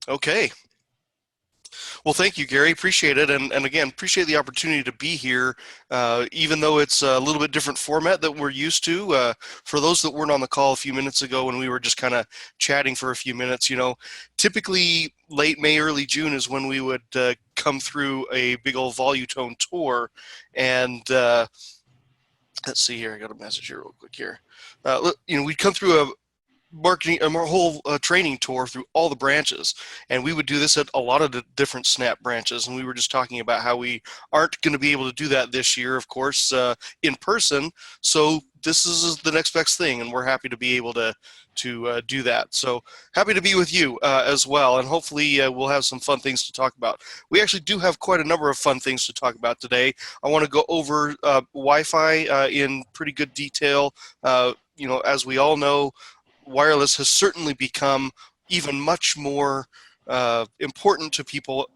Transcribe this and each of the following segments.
Okay. Well, thank you, Gary. Appreciate it. And again, appreciate the opportunity to be here, even though it's a little bit different format that we're used to. For those that weren't on the call a few minutes ago when we were just kind of chatting for a few minutes, typically late May, early June is when we would come through a big old Volutone tour. And let's see here. I got a message here real quick here. We'd come through a whole training tour through all the branches, and we would do this at a lot of the different Snap branches, and we were just talking about how we aren't going to be able to do that this year, of course, in person. So this is the next best thing, and we're happy to be able to do that. So happy to be with you as well, and hopefully we'll have some fun things to talk about. We actually do have quite a number of fun things to talk about today. I want to go over Wi-Fi in pretty good detail. As we all know, wireless has certainly become even much more important to people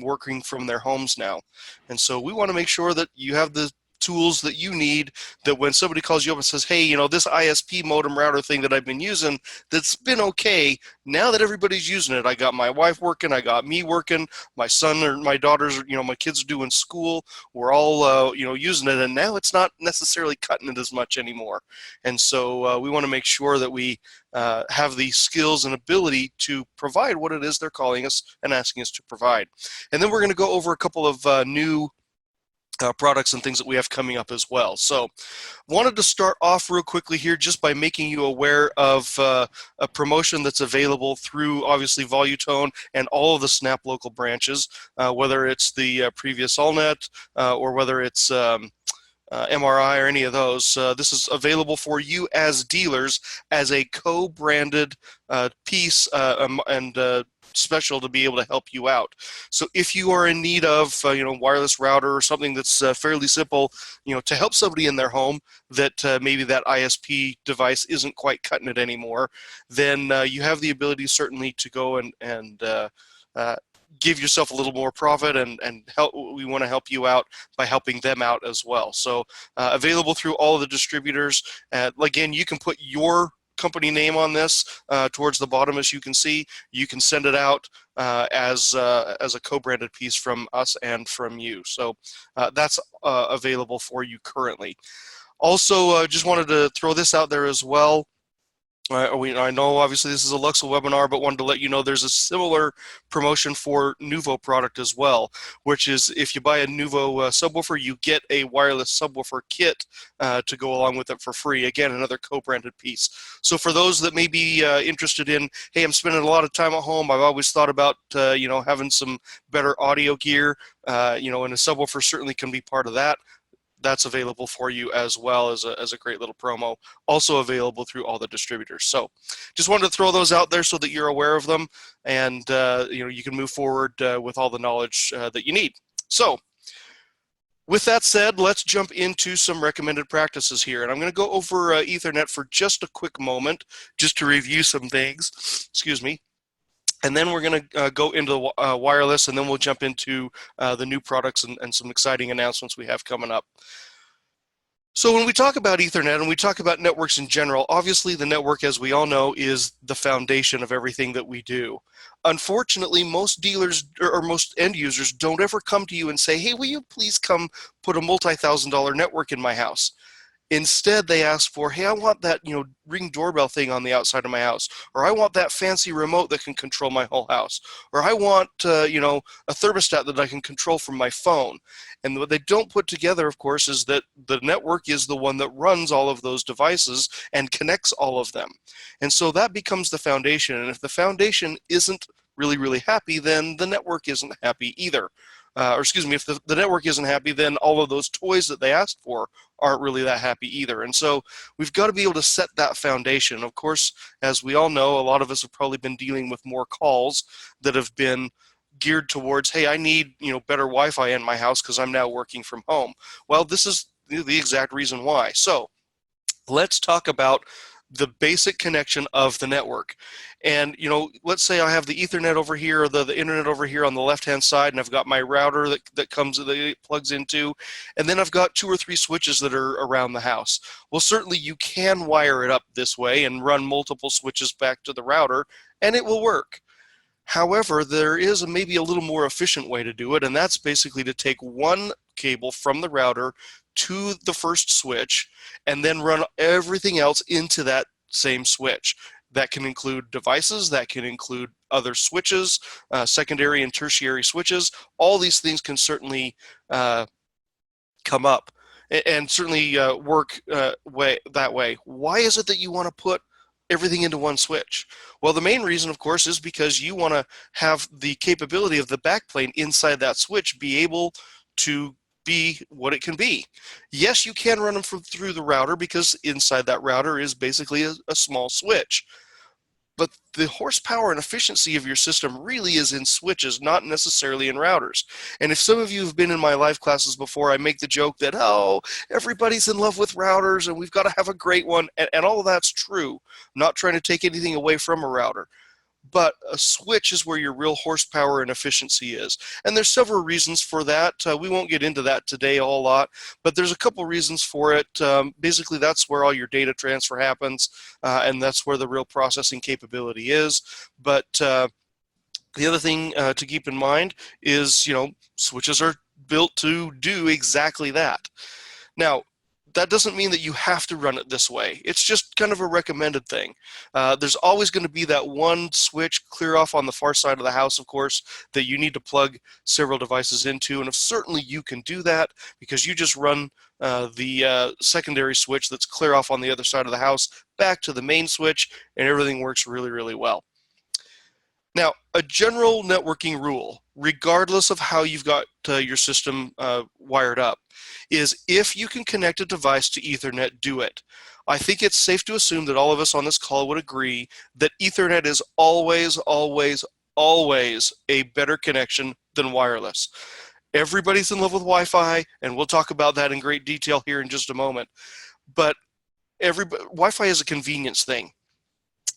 working from their homes now. And so we want to make sure that you have the tools that you need, that when somebody calls you up and says, hey, this ISP modem router thing that I've been using, that's been okay, now that everybody's using it, I got my wife working, I got me working, my son or my daughters, my kids are doing school, we're all, using it, and now it's not necessarily cutting it as much anymore. And so we want to make sure that we have the skills and ability to provide what it is they're calling us and asking us to provide. And then we're going to go over a couple of new products and things that we have coming up as well. So wanted to start off real quickly here just by making you aware of a promotion that's available through obviously Volutone and all of the Snap local branches, whether it's the previous AllNet or whether it's MRI or any of those. This is available for you as dealers as a co-branded piece and special to be able to help you out. So if you are in need of wireless router or something that's fairly simple, to help somebody in their home that maybe that ISP device isn't quite cutting it anymore, then you have the ability certainly to go and give yourself a little more profit and help. We want to help you out by helping them out as well. So available through all of the distributors. Again, you can put your company name on this towards the bottom, as you can see. You can send it out as a co-branded piece from us and from you. So that's available for you currently. Also, just wanted to throw this out there as well. I know obviously this is a Luxul webinar, but wanted to let you know there's a similar promotion for Nuvo product as well, which is if you buy a Nuvo subwoofer, you get a wireless subwoofer kit to go along with it for free. Again, another co-branded piece. So for those that may be interested in, hey, I'm spending a lot of time at home, I've always thought about having some better audio gear, and a subwoofer certainly can be part of that. That's available for you as well as a great little promo, also available through all the distributors. So just wanted to throw those out there so that you're aware of them, and you can move forward with all the knowledge that you need. So with that said, let's jump into some recommended practices here. And I'm going to go over Ethernet for just a quick moment, just to review some things. Excuse me. And then we're going to go into wireless, and then we'll jump into the new products and some exciting announcements we have coming up. So when we talk about Ethernet and we talk about networks in general, obviously the network, as we all know, is the foundation of everything that we do. Unfortunately, most dealers or most end users don't ever come to you and say, hey, will you please come put a multi-$1,000 network in my house? Instead, they ask for, hey, I want that Ring doorbell thing on the outside of my house, or I want that fancy remote that can control my whole house, or I want a thermostat that I can control from my phone. And what they don't put together, of course, is that the network is the one that runs all of those devices and connects all of them. And so that becomes the foundation. And if the foundation isn't really happy, then the network isn't happy either. Or excuse me, if the network isn't happy, then all of those toys that they asked for aren't really that happy either. And so we've got to be able to set that foundation. Of course, as we all know, a lot of us have probably been dealing with more calls that have been geared towards, hey, I need better Wi-Fi in my house because I'm now working from home. Well, this is the exact reason why. So let's talk about the basic connection of the network. And let's say I have the Ethernet over here, or the internet over here on the left-hand side, and I've got my router that it plugs into, and then I've got 2 or 3 switches that are around the house. Well, certainly you can wire it up this way and run multiple switches back to the router, and it will work. However, there is maybe a little more efficient way to do it, and that's basically to take one cable from the router to the first switch and then run everything else into that same switch. That can include devices, that can include other switches, secondary and tertiary switches. All these things can certainly come up and certainly work that way. Why is it that you want to put everything into one switch? Well, the main reason, of course, is because you want to have the capability of the backplane inside that switch be able to be what it can be. Yes, you can run them through the router because inside that router is basically a small switch. But the horsepower and efficiency of your system really is in switches, not necessarily in routers. And if some of you have been in my live classes before, I make the joke that, oh, everybody's in love with routers and we've got to have a great one. And all of that's true. I'm not trying to take anything away from a router. But a switch is where your real horsepower and efficiency is. And there's several reasons for that. We won't get into that today a whole lot, but there's a couple reasons for it. Basically, that's where all your data transfer happens, and that's where the real processing capability is. But the other thing to keep in mind is, switches are built to do exactly that. Now, that doesn't mean that you have to run it this way. It's just kind of a recommended thing. There's always going to be that one switch clear off on the far side of the house, of course, that you need to plug several devices into. And if certainly you can do that because you just run the secondary switch that's clear off on the other side of the house back to the main switch, and everything works really, really well. Now, a general networking rule, regardless of how you've got your system wired up, is if you can connect a device to Ethernet, do it. I think it's safe to assume that all of us on this call would agree that Ethernet is always, always, always a better connection than wireless. Everybody's in love with Wi-Fi, and we'll talk about that in great detail here in just a moment. But Wi-Fi is a convenience thing.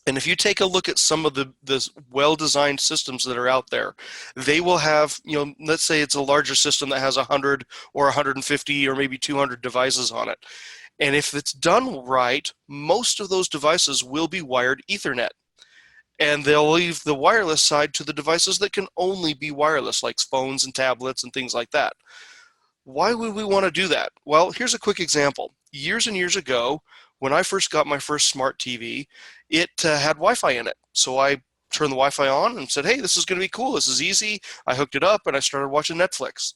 And if you take a look at some of the well-designed systems that are out there, they will have, let's say it's a larger system that has 100 or 150 or maybe 200 devices on it. And if it's done right, most of those devices will be wired Ethernet. And they'll leave the wireless side to the devices that can only be wireless, like phones and tablets and things like that. Why would we want to do that? Well, here's a quick example. Years and years ago, when I first got my first smart TV, it had Wi-Fi in it. So I turned the Wi-Fi on and said, hey, this is going to be cool. This is easy. I hooked it up and I started watching Netflix.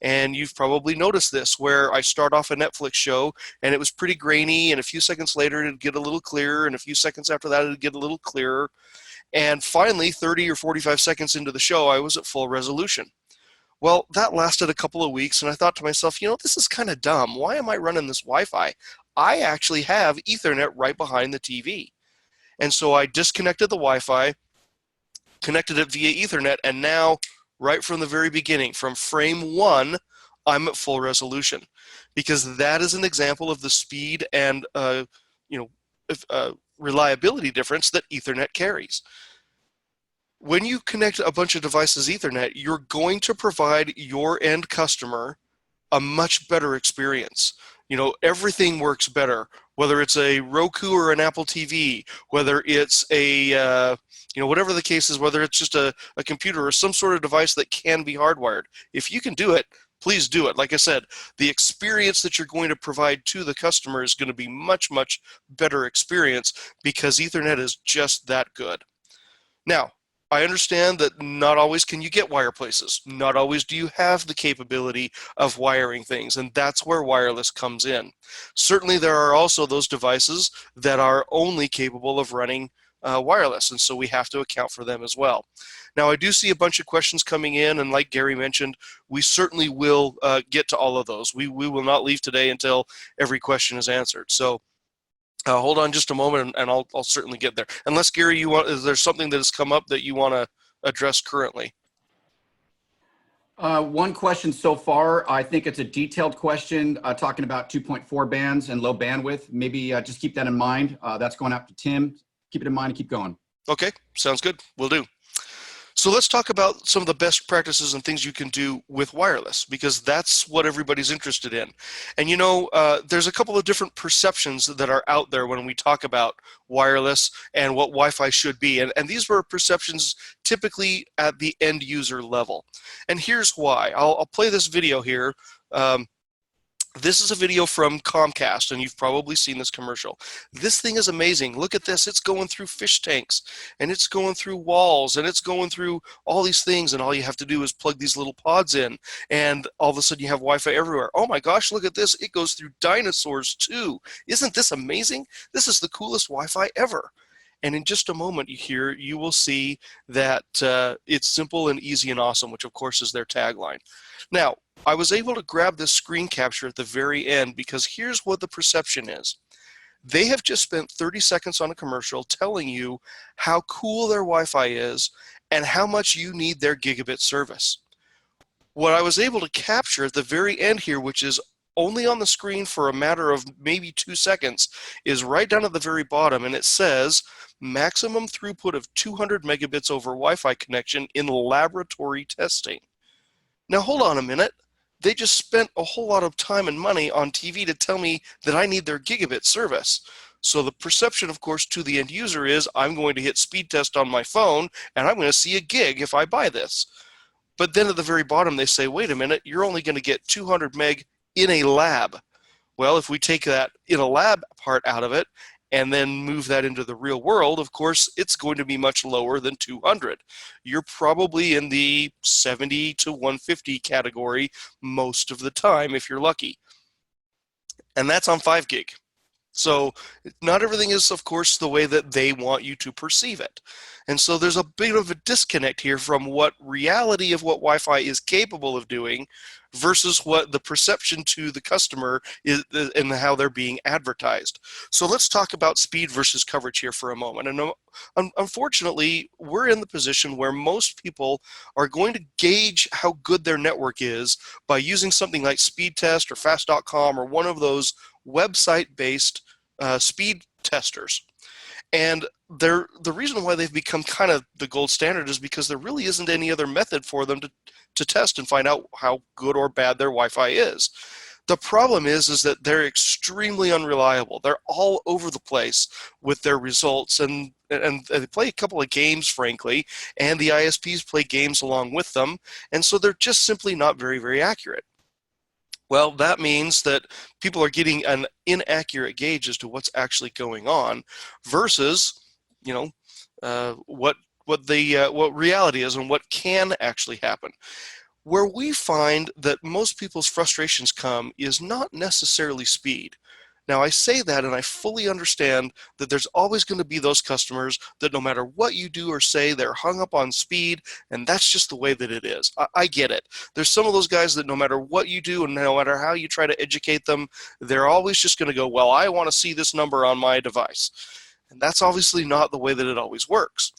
And you've probably noticed this, where I start off a Netflix show and it was pretty grainy, and a few seconds later it'd get a little clearer, and a few seconds after that it'd get a little clearer. And finally, 30 or 45 seconds into the show, I was at full resolution. Well, that lasted a couple of weeks, and I thought to myself, this is kind of dumb. Why am I running this Wi-Fi? I actually have Ethernet right behind the TV. And so I disconnected the Wi-Fi, connected it via Ethernet, and now, right from the very beginning, from frame 1, I'm at full resolution. Because that is an example of the speed and reliability difference that Ethernet carries. When you connect a bunch of devices Ethernet, you're going to provide your end customer a much better experience. Everything works better, whether it's a Roku or an Apple TV, whether it's a, whatever the case is, whether it's just a computer or some sort of device that can be hardwired. If you can do it, please do it. Like I said, the experience that you're going to provide to the customer is going to be much, much better experience because Ethernet is just that good. Now, I understand that not always can you get wire places. Not always do you have the capability of wiring things, and that's where wireless comes in. Certainly there are also those devices that are only capable of running wireless, and so we have to account for them as well. Now, I do see a bunch of questions coming in, and like Gary mentioned, we certainly will get to all of those. We will not leave today until every question is answered. So hold on just a moment, and I'll certainly get there. Unless, Gary, is there something that has come up that you want to address currently? One question so far, I think it's a detailed question talking about 2.4 bands and low bandwidth. Maybe just keep that in mind. That's going out to Tim. Keep it in mind and keep going. Okay, sounds good. Will do. So let's talk about some of the best practices and things you can do with wireless, because that's what everybody's interested in. And you know, there's a couple of different perceptions that are out there when we talk about wireless and what Wi-Fi should be. And these were perceptions typically at the end user level. And here's why. I'll play this video here. This is a video from Comcast, and you've probably seen this commercial. This thing is amazing. Look at this. It's going through fish tanks, and it's going through walls, and it's going through all these things, and all you have to do is plug these little pods in, and all of a sudden you have Wi-Fi everywhere. Oh my gosh, look at this. It goes through dinosaurs too. Isn't this amazing? This is the coolest Wi-Fi ever. And in just a moment here, you will see that it's simple and easy and awesome, which of course is their tagline. Now, I was able to grab this screen capture at the very end because here's what the perception is. They have just spent 30 seconds on a commercial telling you how cool their Wi-Fi is and how much you need their gigabit service. What I was able to capture at the very end here, which is only on the screen for a matter of maybe 2 seconds, is right down at the very bottom, and it says maximum throughput of 200 megabits over Wi-Fi connection in laboratory testing. Now hold on a minute. They just spent a whole lot of time and money on TV to tell me that I need their gigabit service. So the perception, of course, to the end user is I'm going to hit speed test on my phone and I'm going to see a gig if I buy this. But then at the very bottom they say, wait a minute, you're only going to get 200 meg in a lab. Well, if we take that in a lab part out of it and then move that into the real world, of course, it's going to be much lower than 200. You're probably in the 70 to 150 category most of the time if you're lucky. And that's on 5 gig. So not everything is, of course, the way that they want you to perceive it. And so there's a bit of a disconnect here from what reality of what Wi-Fi is capable of doing versus what the perception to the customer is and how they're being advertised. So let's talk about speed versus coverage here for a moment. And unfortunately, we're in the position where most people are going to gauge how good their network is by using something like speed test or fast.com or one of those website-based speed testers. And the reason why they've become kind of the gold standard is because there really isn't any other method for them to test and find out how good or bad their Wi-Fi is. The problem is that they're extremely unreliable. They're all over the place with their results, and they play a couple of games, frankly, and the ISPs play games along with them, and so they're just simply not very, very accurate. Well, that means that people are getting an inaccurate gauge as to what's actually going on versus, you know, what reality is and what can actually happen. Where we find that most people's frustrations come is not necessarily speed. Now, I say that and I fully understand that there's always going to be those customers that no matter what you do or say, they're hung up on speed, and that's just the way that it is. I get it. There's some of those guys that no matter what you do and no matter how you try to educate them, they're always just going to go, well, I want to see this number on my device. And that's obviously not the way that it always works.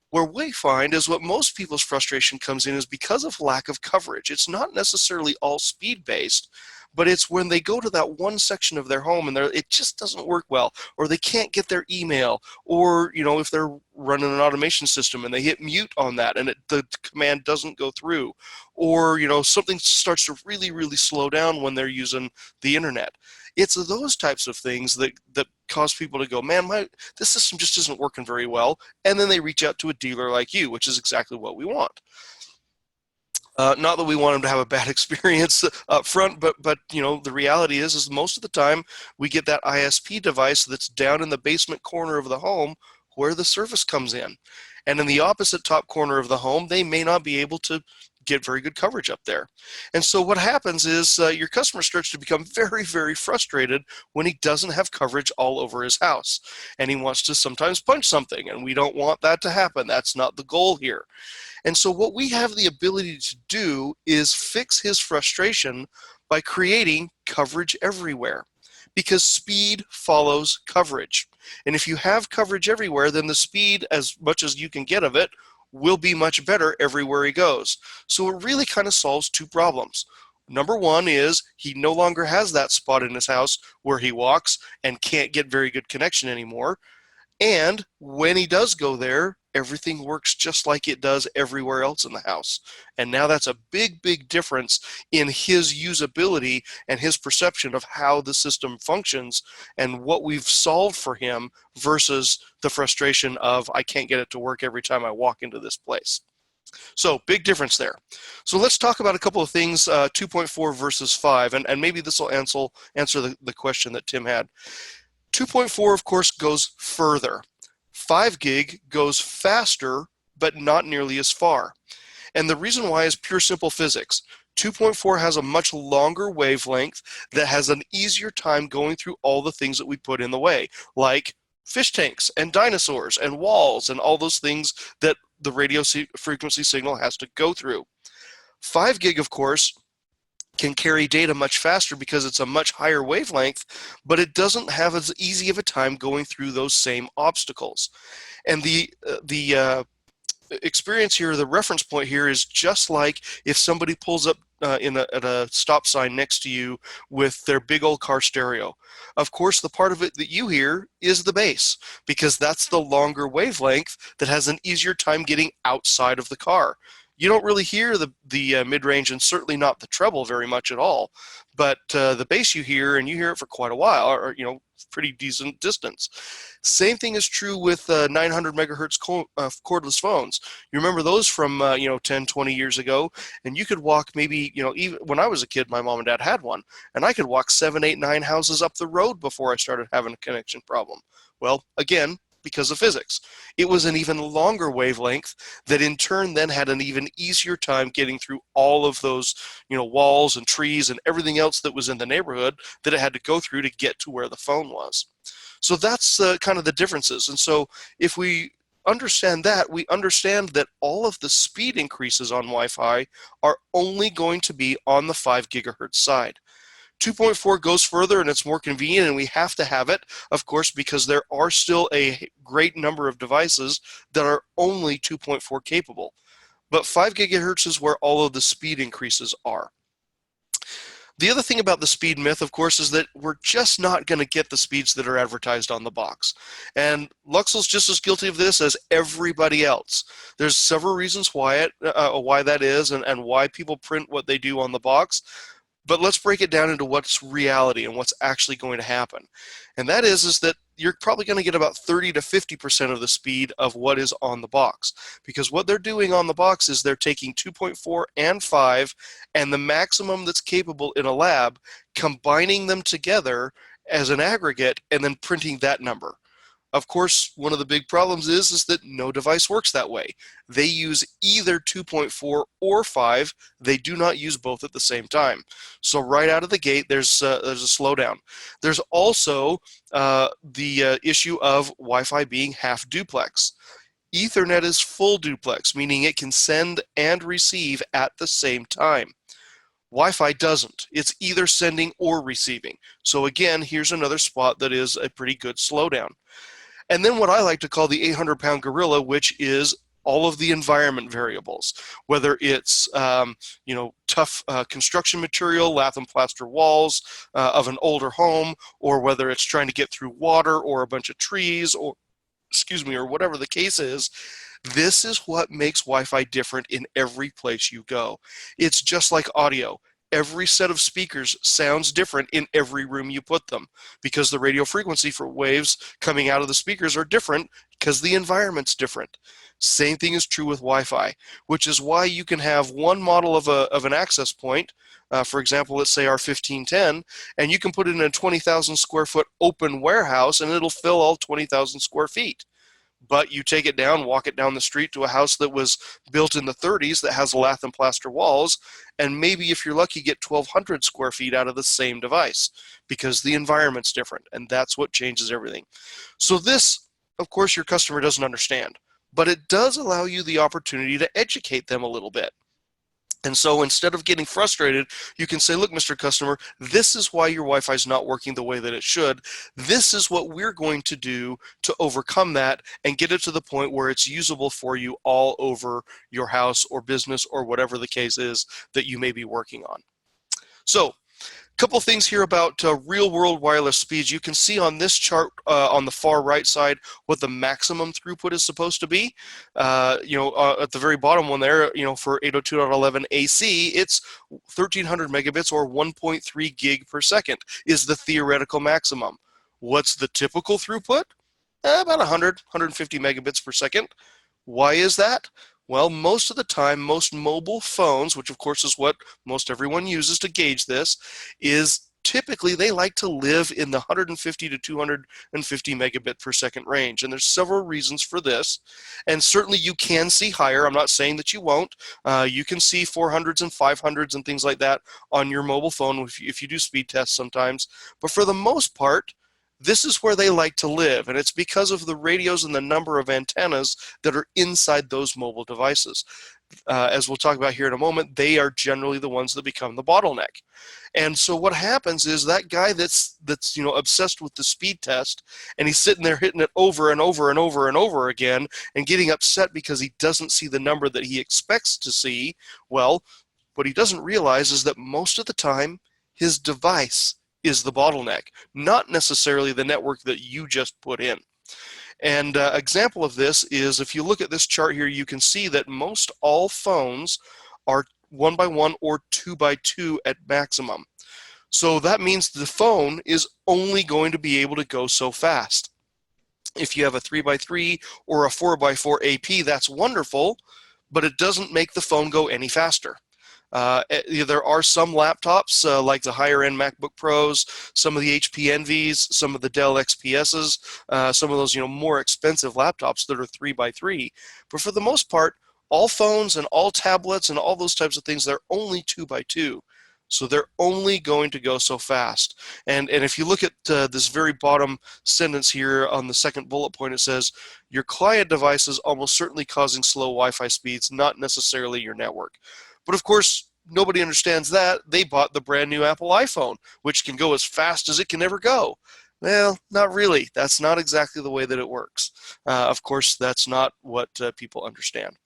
Where we find is what most people's frustration comes in is because of lack of coverage. It's not necessarily all speed-based, but it's when they go to that one section of their home and it just doesn't work well, or they can't get their email, or you know, if they're running an automation system and they hit mute on that and the command doesn't go through, or you know, something starts to really, really slow down when they're using the internet. It's those types of things that cause people to go, man, this system just isn't working very well, and then they reach out to a dealer like you, which is exactly what we want. Not that we want them to have a bad experience up front, but you know, the reality is most of the time we get that ISP device that's down in the basement corner of the home where the service comes in. And in the opposite top corner of the home, they may not be able to get very good coverage up there. And so what happens is your customer starts to become very, very frustrated when he doesn't have coverage all over his house. And he wants to sometimes punch something, and we don't want that to happen. That's not the goal here. And so what we have the ability to do is fix his frustration by creating coverage everywhere, because speed follows coverage. And if you have coverage everywhere, then the speed, as much as you can get of it, will be much better everywhere he goes. So it really kind of solves two problems. Number one is he no longer has that spot in his house where he walks and can't get very good connection anymore. And when he does go there, everything works just like it does everywhere else in the house. And now that's a big, big difference in his usability and his perception of how the system functions and what we've solved for him versus the frustration of, I can't get it to work every time I walk into this place. So big difference there. So let's talk about a couple of things, 2.4 versus 5, and maybe this will answer the question that Tim had. 2.4, of course, goes further. 5 gig goes faster, but not nearly as far. And the reason why is pure simple physics. 2.4 has a much longer wavelength that has an easier time going through all the things that we put in the way, like fish tanks and dinosaurs and walls and all those things that the radio frequency signal has to go through. 5 gig, of course, can carry data much faster because it's a much higher wavelength, but it doesn't have as easy of a time going through those same obstacles. And the experience here, the reference point here, is just like if somebody pulls up at a stop sign next to you with their big old car stereo. Of course, the part of it that you hear is the bass, because that's the longer wavelength that has an easier time getting outside of the car. You don't really hear the mid-range, and certainly not the treble very much at all, but the bass you hear, and you hear it for quite a while, or pretty decent distance. Same thing is true with 900 megahertz cordless phones. You remember those from 10, 20 years ago, and you could walk maybe, even when I was a kid, my mom and dad had one, and I could walk 7, 8, 9 houses up the road before I started having a connection problem. Well, again, because of physics. It was an even longer wavelength that in turn then had an even easier time getting through all of those, walls and trees and everything else that was in the neighborhood that it had to go through to get to where the phone was. So that's kind of the differences. And so if we understand that, we understand that all of the speed increases on Wi-Fi are only going to be on the 5 gigahertz side. 2.4 goes further and it's more convenient, and we have to have it, of course, because there are still a great number of devices that are only 2.4 capable. But 5 gigahertz is where all of the speed increases are. The other thing about the speed myth, of course, is that we're just not going to get the speeds that are advertised on the box. And Luxul's just as guilty of this as everybody else. There's several reasons why that is, and why people print what they do on the box. But let's break it down into what's reality and what's actually going to happen. And that is that you're probably going to get about 30 to 50% of the speed of what is on the box. Because what they're doing on the box is they're taking 2.4 and 5 and the maximum that's capable in a lab, combining them together as an aggregate, and then printing that number. Of course, one of the big problems is that no device works that way. They use either 2.4 or 5. They do not use both at the same time. So right out of the gate, there's a slowdown. There's also the issue of Wi-Fi being half duplex. Ethernet is full duplex, meaning it can send and receive at the same time. Wi-Fi doesn't. It's either sending or receiving. So again, here's another spot that is a pretty good slowdown. And then what I like to call the 800-pound gorilla, which is all of the environment variables, whether it's tough construction material, lath and plaster walls of an older home, or whether it's trying to get through water or a bunch of trees, or whatever the case is. This is what makes Wi-Fi different in every place you go. It's just like audio. Every set of speakers sounds different in every room you put them, because the radio frequency for waves coming out of the speakers are different because the environment's different. Same thing is true with Wi-Fi, which is why you can have one model of an access point, for example, let's say our 1510, and you can put it in a 20,000 square foot open warehouse and it'll fill all 20,000 square feet. But you take it down, walk it down the street to a house that was built in the 30s that has lath and plaster walls, and maybe if you're lucky get 1,200 square feet out of the same device, because the environment's different, and that's what changes everything. So this, of course, your customer doesn't understand, but it does allow you the opportunity to educate them a little bit. And so instead of getting frustrated, you can say, look, Mr. Customer, this is why your Wi-Fi is not working the way that it should. This is what we're going to do to overcome that and get it to the point where it's usable for you all over your house or business or whatever the case is that you may be working on. So Couple things here about real-world wireless speeds. You can see on this chart on the far right side what the maximum throughput is supposed to be. At the very bottom one there, for 802.11 AC, it's 1,300 megabits or 1.3 gig per second is the theoretical maximum. What's the typical throughput? About 100, 150 megabits per second. Why is that? Well, most of the time, most mobile phones, which of course is what most everyone uses to gauge this, is typically they like to live in the 150 to 250 megabit per second range. And there's several reasons for this. And certainly you can see higher. I'm not saying that you won't. You can see 400s and 500s and things like that on your mobile phone if you do speed tests sometimes. But for the most part, this is where they like to live, and it's because of the radios and the number of antennas that are inside those mobile devices. As we'll talk about here in a moment, they are generally the ones that become the bottleneck. And so what happens is that guy that's obsessed with the speed test, and he's sitting there hitting it over and over and over and over again and getting upset because he doesn't see the number that he expects to see. Well, what he doesn't realize is that most of the time his device is the bottleneck, not necessarily the network that you just put in. And example of this is if you look at this chart here, you can see that most all phones are 1 by 1 or 2 by 2 at maximum. So that means the phone is only going to be able to go so fast. If you have a 3 by 3 or a 4 by 4 AP, that's wonderful, but it doesn't make the phone go any faster. There are some laptops like the higher end MacBook Pros, some of the HP Envies, some of the Dell XPSs, some of those more expensive laptops that are 3 by 3. But for the most part, all phones and all tablets and all those types of things, they're only 2 by 2. So they're only going to go so fast. And if you look at this very bottom sentence here on the second bullet point, it says, your client device is almost certainly causing slow Wi-Fi speeds, not necessarily your network. But of course, nobody understands that. They bought the brand new Apple iPhone, which can go as fast as it can ever go. Well, not really. That's not exactly the way that it works. Of course, that's not what people understand.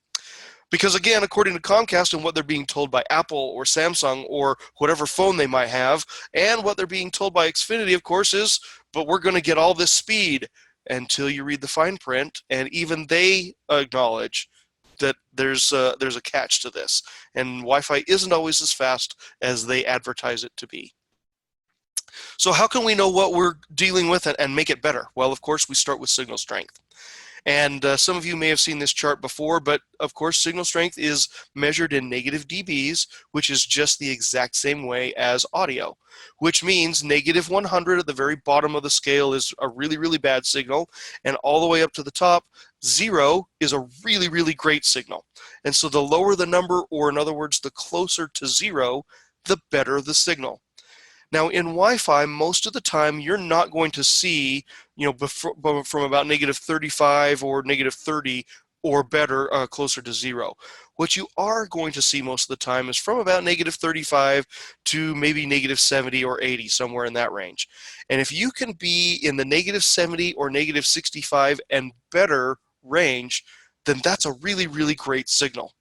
Because again, according to Comcast and what they're being told by Apple or Samsung or whatever phone they might have, and what they're being told by Xfinity, of course, is, but we're going to get all this speed until you read the fine print, and even they acknowledge that there's a catch to this, and Wi-Fi isn't always as fast as they advertise it to be. So how can we know what we're dealing with and make it better? Well, of course, we start with signal strength. And some of you may have seen this chart before, but of course, signal strength is measured in negative dBs, which is just the exact same way as audio, which means negative 100 at the very bottom of the scale is a really, really bad signal, and all the way up to the top, 0 is a really, really great signal. And so the lower the number, or in other words, the closer to 0, the better the signal. Now in Wi-Fi, most of the time you're not going to see, from about negative 35 or negative 30 or better, closer to 0. What you are going to see most of the time is from about negative 35 to maybe negative 70 or 80, somewhere in that range. And if you can be in the negative 70 or negative 65 and better range, then that's a really, really great signal.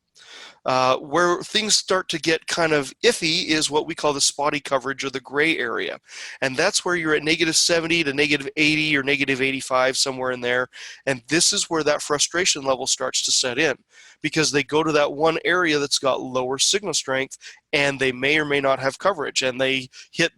Where things start to get kind of iffy is what we call the spotty coverage or the gray area. And that's where you're at negative 70 to negative 80 or negative 85, somewhere in there. And this is where that frustration level starts to set in, because they go to that one area that's got lower signal strength and they may or may not have coverage, and they hit,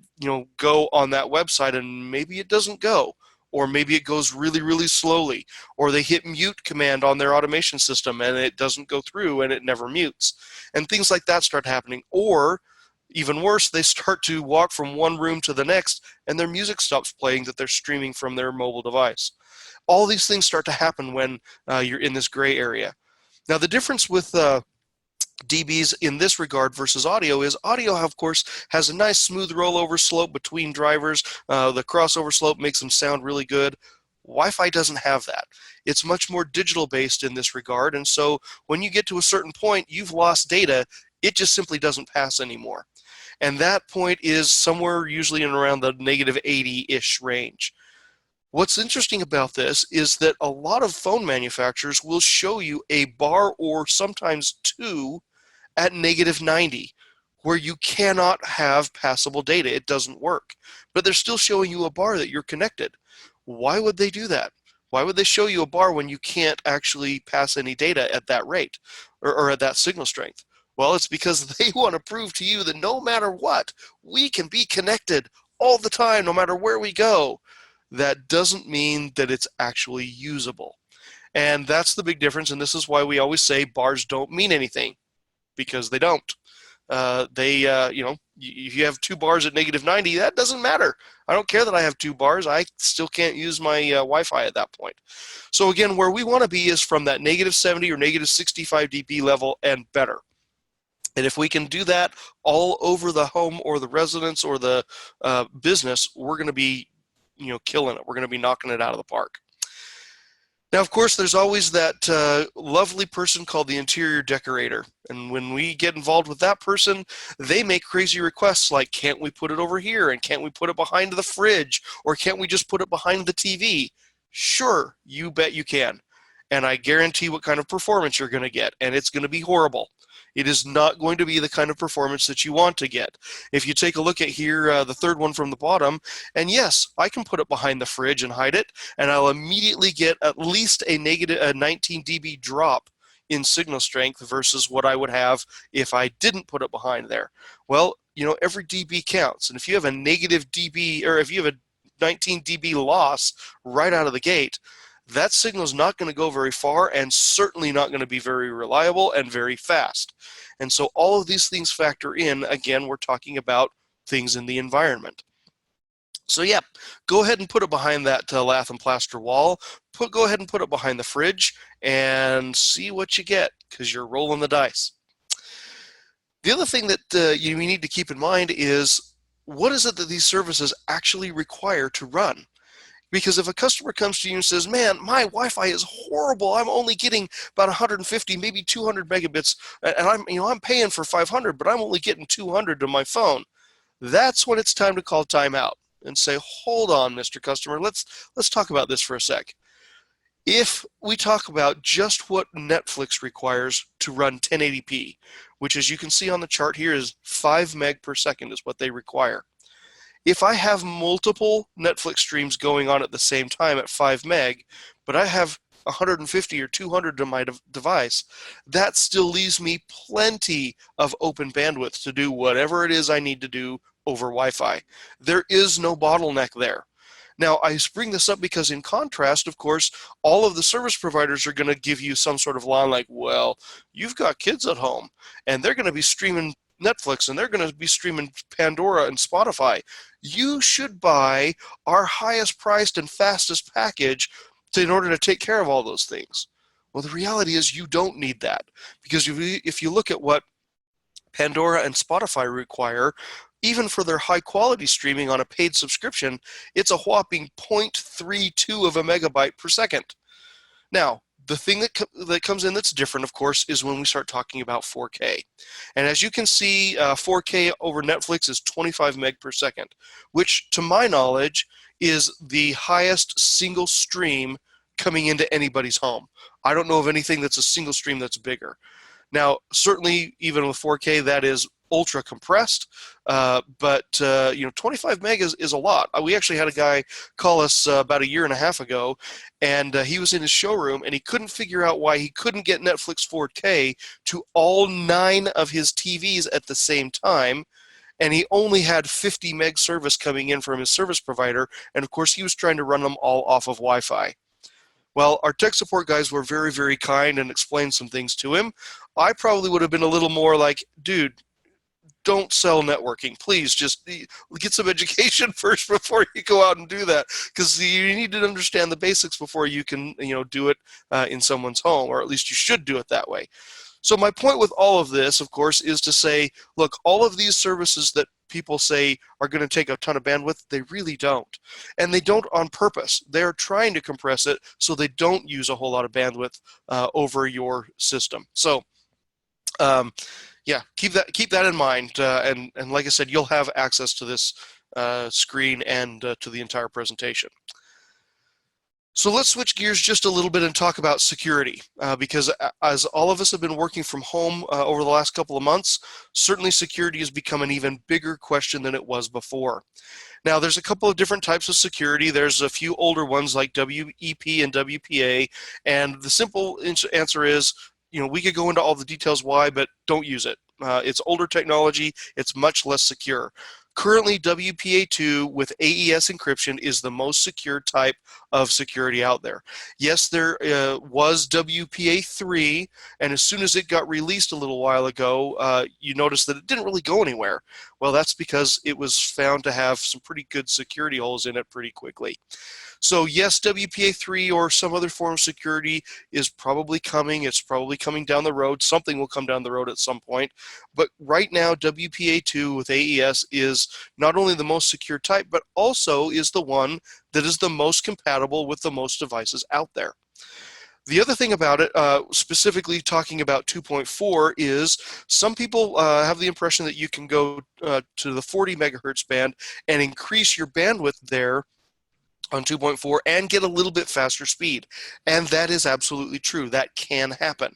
go on that website and maybe it doesn't go. Or maybe it goes really, really slowly, or they hit mute command on their automation system and it doesn't go through and it never mutes. And things like that start happening. Or even worse, they start to walk from one room to the next and their music stops playing that they're streaming from their mobile device. All these things start to happen when you're in this gray area. Now the difference with dBs in this regard versus audio is audio, of course, has a nice smooth rollover slope between drivers. The crossover slope makes them sound really good. Wi-Fi doesn't have that. It's much more digital based in this regard, and so when you get to a certain point, you've lost data. It just simply doesn't pass anymore. And that point is somewhere usually in around the negative 80-ish range. What's interesting about this is that a lot of phone manufacturers will show you a bar or sometimes two at negative 90, where you cannot have passable data. It doesn't work. But they're still showing you a bar that you're connected. Why would they do that? Why would they show you a bar when you can't actually pass any data at that rate or at that signal strength? Well, it's because they want to prove to you that no matter what, we can be connected all the time, no matter where we go. That doesn't mean that it's actually usable. And that's the big difference, and this is why we always say bars don't mean anything, because they don't. You know, if you have 2 bars at -90, that doesn't matter. I don't care that I have 2 bars. I still can't use my Wi-Fi at that point. So again, where we want to be is from that -70 or -65 dB level and better. And if we can do that all over the home or the residence or the business, we're going to be, you know, killing it. We're going to be knocking it out of the park. Now, of course, there's always that lovely person called the interior decorator. And when we get involved with that person, they make crazy requests like, can't we put it over here? And can't we put it behind the fridge? Or can't we just put it behind the TV? Sure, you bet you can. And I guarantee what kind of performance you're going to get. And it's going to be horrible. It is not going to be the kind of performance that you want to get. If you take a look at here, the third one from the bottom, and yes, I can put it behind the fridge and hide it, and I'll immediately get at least a -19 dB drop in signal strength versus what I would have if I didn't put it behind there. Well, you know, every dB counts, and if you have a negative dB, or if you have a 19 dB loss right out of the gate, that signal is not going to go very far and certainly not going to be very reliable and very fast. And so all of these things factor in. Again, we're talking about things in the environment. So yeah, go ahead and put it behind that lath and plaster wall. Go ahead and put it behind the fridge and see what you get, because you're rolling the dice. The other thing that you need to keep in mind is, what is it that these services actually require to run? Because if a customer comes to you and says, man, my Wi-Fi is horrible, I'm only getting about 150, maybe 200 megabits, and I'm paying for 500, but I'm only getting 200 to my phone, that's when it's time to call timeout and say, hold on, Mr. Customer, let's talk about this for a sec. If we talk about just what Netflix requires to run 1080p, which, as you can see on the chart here, is 5 meg per second is what they require. If I have multiple Netflix streams going on at the same time at 5 meg, but I have 150 or 200 to my device, that still leaves me plenty of open bandwidth to do whatever it is I need to do over Wi-Fi. There is no bottleneck there. Now, I bring this up because, in contrast, of course, all of the service providers are going to give you some sort of line like, well, you've got kids at home, and they're going to be streaming Netflix, and they're going to be streaming Pandora and Spotify. You should buy our highest priced and fastest package in order to take care of all those things. Well, the reality is you don't need that, because if you look at what Pandora and Spotify require, even for their high quality streaming on a paid subscription, it's a whopping 0.32 of a megabyte per second. Now, the thing that comes in that's different, of course, is when we start talking about 4K. And as you can see, 4K over Netflix is 25 meg per second, which, to my knowledge, is the highest single stream coming into anybody's home. I don't know of anything that's a single stream that's bigger. Now, certainly, even with 4K, that is ultra compressed, but 25 meg is a lot. We actually had a guy call us about a year and a half ago, and he was in his showroom, and he couldn't figure out why he couldn't get Netflix 4K to all 9 of his TVs at the same time, and he only had 50 meg service coming in from his service provider, and of course he was trying to run them all off of Wi-Fi. Well, our tech support guys were very, very kind and explained some things to him. I probably would have been a little more like, dude, don't sell networking. Please just get some education first before you go out and do that, because you need to understand the basics before you can do it in someone's home, or at least you should do it that way. So my point with all of this, of course, is to say, look, all of these services that people say are going to take a ton of bandwidth, they really don't. And they don't on purpose. They're trying to compress it so they don't use a whole lot of bandwidth over your system. So yeah, keep that in mind. And like I said, you'll have access to this screen and to the entire presentation. So let's switch gears just a little bit and talk about security, because as all of us have been working from home over the last couple of months, certainly security has become an even bigger question than it was before. Now, there's a couple of different types of security. There's a few older ones like WEP and WPA, and the simple answer is, we could go into all the details why, but don't use it. It's older technology. It's much less secure. Currently, WPA2 with AES encryption is the most secure type of security out there. Yes, there was WPA3, and as soon as it got released a little while ago, you noticed that it didn't really go anywhere. Well, that's because it was found to have some pretty good security holes in it pretty quickly. So yes, WPA3 or some other form of security is probably coming. It's probably coming down the road. Something will come down the road at some point. But right now, WPA2 with AES is not only the most secure type, but also is the one that is the most compatible with the most devices out there. The other thing about it, specifically talking about 2.4, is some people have the impression that you can go to the 40 megahertz band and increase your bandwidth there on 2.4 and get a little bit faster speed. And that is absolutely true. That can happen.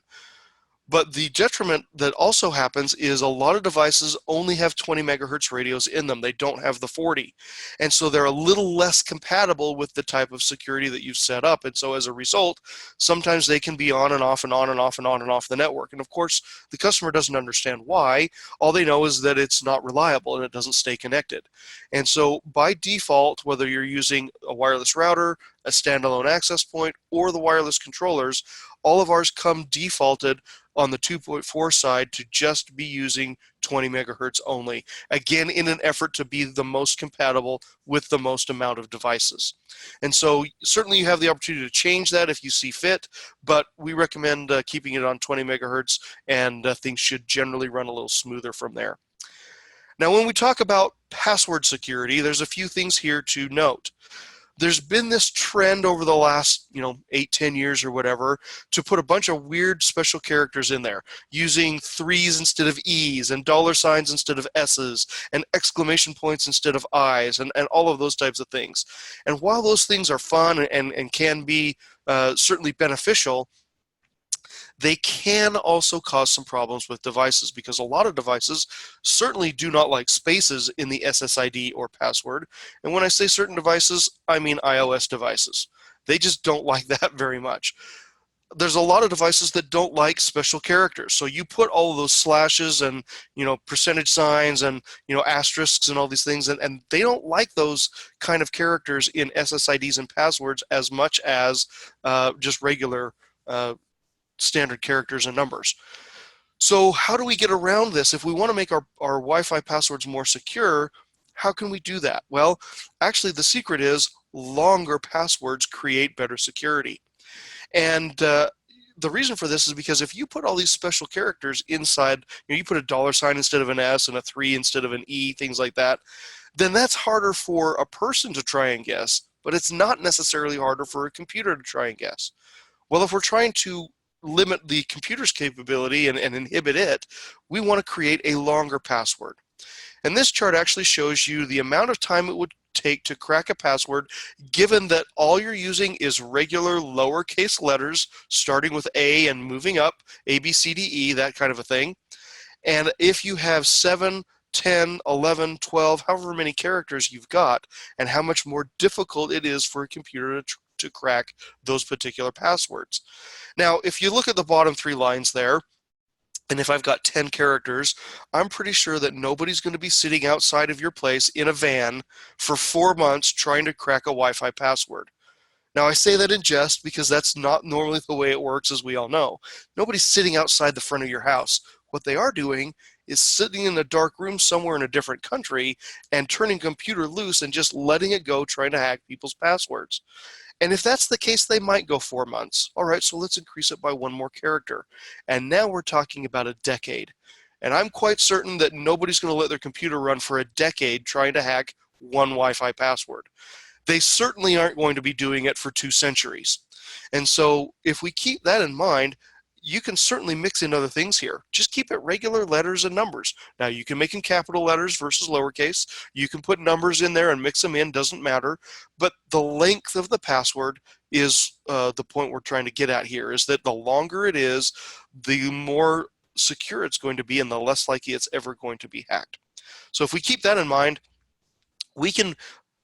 But the detriment that also happens is a lot of devices only have 20 megahertz radios in them. They don't have the 40. And so they're a little less compatible with the type of security that you've set up. And so as a result, sometimes they can be on and off and on and off and on and off the network. And of course, the customer doesn't understand why. All they know is that it's not reliable and it doesn't stay connected. And so by default, whether you're using a wireless router, a standalone access point, or the wireless controllers, all of ours come defaulted on the 2.4 side to just be using 20 megahertz only, again in an effort to be the most compatible with the most amount of devices. And so certainly you have the opportunity to change that if you see fit, but we recommend keeping it on 20 megahertz, and things should generally run a little smoother from there. Now, when we talk about password security, there's a few things here to note. There's been this trend over the last 8-10 years or whatever to put a bunch of weird special characters in there, using 3s instead of E's and $signs instead of S's and exclamation points instead of I's, and all of those types of things. And while those things are fun and can be certainly beneficial, they can also cause some problems with devices, because a lot of devices certainly do not like spaces in the SSID or password. And when I say certain devices, I mean iOS devices. They just don't like that very much. There's a lot of devices that don't like special characters. So you put all of those slashes and percentage signs and asterisks and all these things, and they don't like those kind of characters in SSIDs and passwords as much as just regular standard characters and numbers. So how do we get around this? If we want to make our Wi-Fi passwords more secure, how can we do that? Well, actually the secret is longer passwords create better security. And the reason for this is because if you put all these special characters inside, you put a $sign instead of an S and a 3 instead of an E, things like that, then that's harder for a person to try and guess, but it's not necessarily harder for a computer to try and guess. Well, if we're trying to limit the computer's capability and inhibit it, we want to create a longer password. And this chart actually shows you the amount of time it would take to crack a password, given that all you're using is regular lowercase letters starting with A and moving up, A, B, C, D, E, that kind of a thing. And if you have 7, 10, 11, 12, however many characters you've got, and how much more difficult it is for a computer to crack those particular passwords. Now, if you look at the bottom 3 lines there, and if I've got 10 characters, I'm pretty sure that nobody's going to be sitting outside of your place in a van for 4 months trying to crack a Wi-Fi password. Now, I say that in jest because that's not normally the way it works, as we all know. Nobody's sitting outside the front of your house. What they are doing is sitting in a dark room somewhere in a different country and turning a computer loose and just letting it go trying to hack people's passwords. And if that's the case, they might go 4 months. All right, so let's increase it by 1 more character. And now we're talking about a decade. And I'm quite certain that nobody's going to let their computer run for a decade trying to hack 1 Wi-Fi password. They certainly aren't going to be doing it for 2 centuries. And so if we keep that in mind, you can certainly mix in other things here. Just keep it regular letters and numbers. Now you can make them capital letters versus lowercase. You can put numbers in there and mix them in, doesn't matter. But the length of the password is the point we're trying to get at here, is that the longer it is, the more secure it's going to be and the less likely it's ever going to be hacked. So if we keep that in mind, we can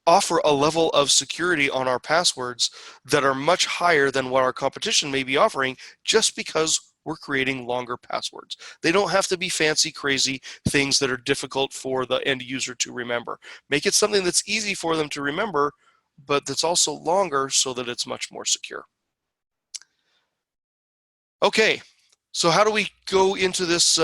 offer a level of security on our passwords that are much higher than what our competition may be offering, just because we're creating longer passwords. They don't have to be fancy, crazy things that are difficult for the end user to remember. Make it something that's easy for them to remember, but that's also longer so that it's much more secure. Okay, so how do we go into this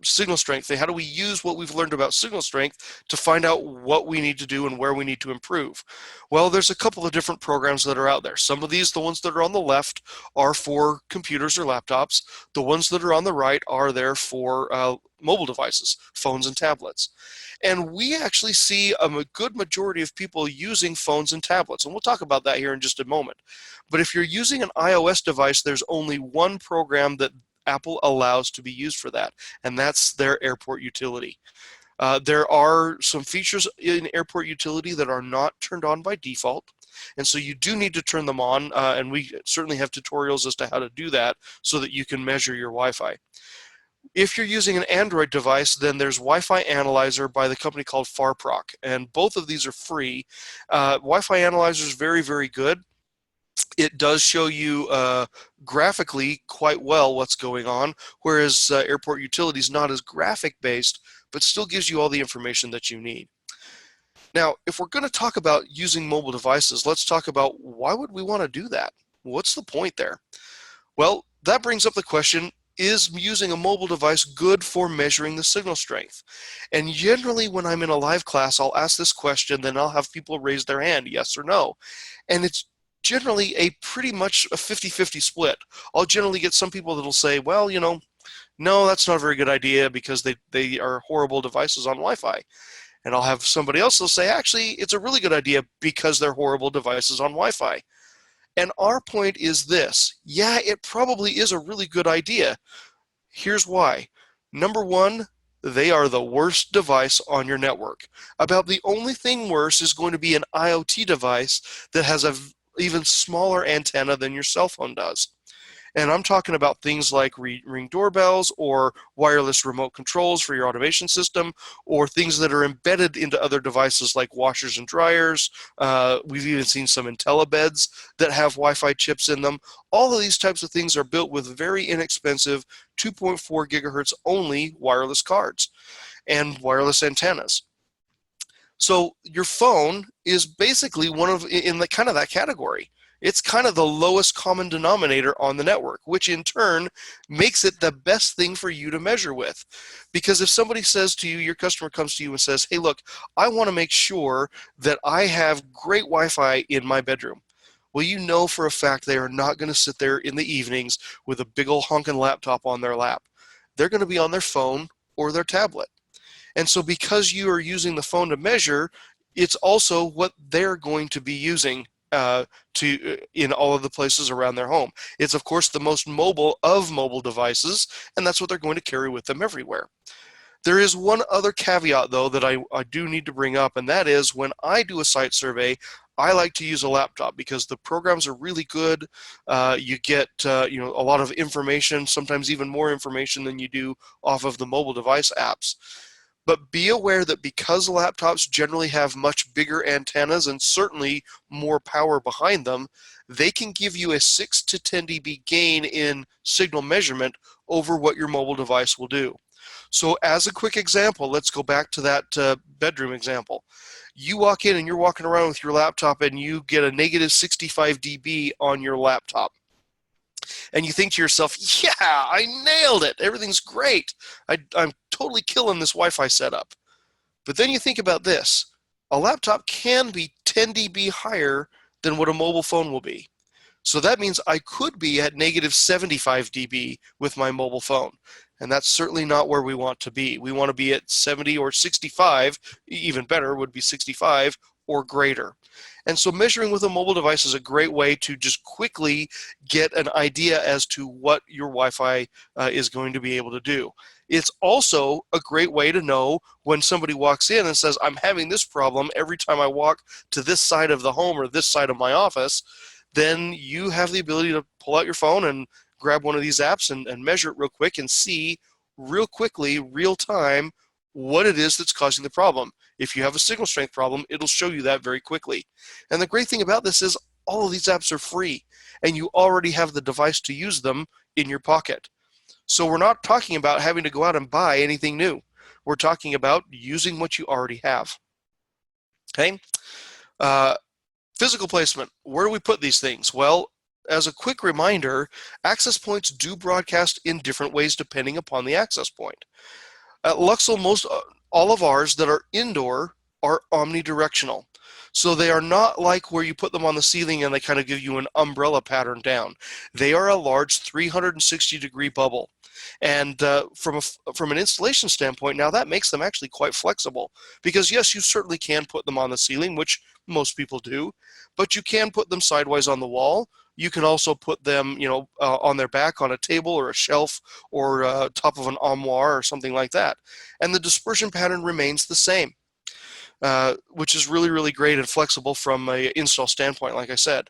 signal strength thing? How do we use what we've learned about signal strength to find out what we need to do and where we need to improve? Well, there's a couple of different programs that are out there. Some of these, the ones that are on the left, are for computers or laptops. The ones that are on the right are there for mobile devices, phones and tablets. And we actually see a good majority of people using phones and tablets. And we'll talk about that here in just a moment. But if you're using an iOS device, there's only one program that Apple allows to be used for that, and that's their airport utility. There are some features in airport utility that are not turned on by default, and so you do need to turn them on, and we certainly have tutorials as to how to do that so that you can measure your Wi-Fi. If you're using an Android device, then there's Wi-Fi Analyzer by the company called Farproc, and both of these are free. Wi-Fi Analyzer is very, very good. It does show you graphically quite well what's going on, whereas Airport Utility is not as graphic based, but still gives you all the information that you need. Now, if we're going to talk about using mobile devices, let's talk about why would we want to do that? What's the point there? Well, that brings up the question, is using a mobile device good for measuring the signal strength? And generally when I'm in a live class, I'll ask this question, then I'll have people raise their hand, yes or no. And it's generally a pretty much a 50-50 split. I'll generally get some people that'll say, well, you know, no, that's not a very good idea because they are horrible devices on Wi-Fi. And I'll have somebody else that'll say, actually, it's a really good idea because they're horrible devices on Wi-Fi. And our point is this: yeah, it probably is a really good idea. Here's why. Number one, they are the worst device on your network. About the only thing worse is going to be an IoT device that has an even smaller antenna than your cell phone does. And I'm talking about things like Ring doorbells or wireless remote controls for your automation system, or things that are embedded into other devices like washers and dryers. We've even seen some IntelliBeds that have Wi-Fi chips in them. All of these types of things are built with very inexpensive 2.4 gigahertz only wireless cards and wireless antennas. So your phone is basically in the kind of that category. It's kind of the lowest common denominator on the network, which in turn makes it the best thing for you to measure with. Because if somebody says to you, your customer comes to you and says, hey, look, I want to make sure that I have great Wi-Fi in my bedroom. Well, you know for a fact they are not going to sit there in the evenings with a big old honking laptop on their lap. They're going to be on their phone or their tablet. And so because you are using the phone to measure, it's also what they're going to be using in all of the places around their home. It's of course the most mobile of mobile devices, and that's what they're going to carry with them everywhere. There is one other caveat though that I do need to bring up, and that is when I do a site survey, I like to use a laptop because the programs are really good. You get a lot of information, sometimes even more information than you do off of the mobile device apps. But be aware that because laptops generally have much bigger antennas and certainly more power behind them, they can give you a 6 to 10 dB gain in signal measurement over what your mobile device will do. So as a quick example, let's go back to that bedroom example. You walk in and you're walking around with your laptop and you get a negative 65 dB on your laptop. And you think to yourself, yeah, I nailed it. Everything's great. I'm totally killing this Wi-Fi setup. But then you think about this. A laptop can be 10 dB higher than what a mobile phone will be. So that means I could be at negative 75 dB with my mobile phone. And that's certainly not where we want to be. We want to be at 70 or 65, even better would be 65, or greater. And so measuring with a mobile device is a great way to just quickly get an idea as to what your Wi-Fi is going to be able to do. It's also a great way to know when somebody walks in and says, I'm having this problem every time I walk to this side of the home or this side of my office, then you have the ability to pull out your phone and grab one of these apps and measure it real quick and see real quickly, real time, what it is that's causing the problem. If you have a signal strength problem, it'll show you that very quickly. And the great thing about this is all of these apps are free, and you already have the device to use them in your pocket. So we're not talking about having to go out and buy anything new. We're talking about using what you already have. Okay? Physical placement. Where do we put these things? Well, as a quick reminder, access points do broadcast in different ways depending upon the access point. At Luxul, all of ours that are indoor are omnidirectional. So they are not like where you put them on the ceiling and they kind of give you an umbrella pattern down. They are a large 360-degree bubble. And from an installation standpoint, now that makes them actually quite flexible. Because yes, you certainly can put them on the ceiling, which most people do, but you can put them sideways on the wall. You can also put them, on their back on a table or a shelf or top of an armoire or something like that. And the dispersion pattern remains the same, which is really, really great and flexible from an install standpoint, like I said.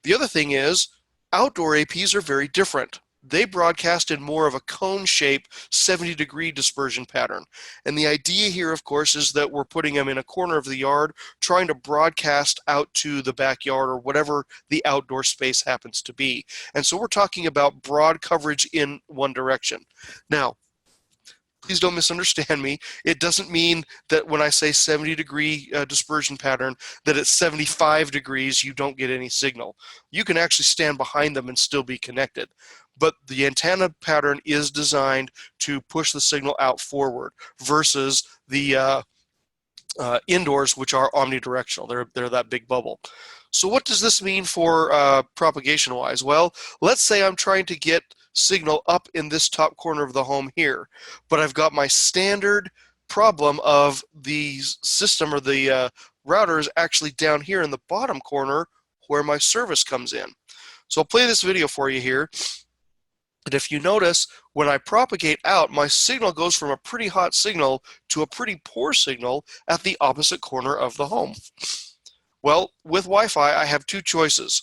The other thing is outdoor APs are very different. They broadcast in more of a cone shape 70-degree dispersion pattern. And the idea here, of course, is that we're putting them in a corner of the yard, trying to broadcast out to the backyard or whatever the outdoor space happens to be. And so we're talking about broad coverage in one direction. Now, please don't misunderstand me. It doesn't mean that when I say 70-degree dispersion pattern, that at 75 degrees you don't get any signal. You can actually stand behind them and still be connected. But the antenna pattern is designed to push the signal out forward versus the indoors, which are omnidirectional. They're that big bubble. So what does this mean for propagation-wise? Well, let's say I'm trying to get signal up in this top corner of the home here, but I've got my standard problem of the system or the router is actually down here in the bottom corner where my service comes in. So I'll play this video for you here. And if you notice, when I propagate out, my signal goes from a pretty hot signal to a pretty poor signal at the opposite corner of the home. Well, with Wi-Fi, I have two choices.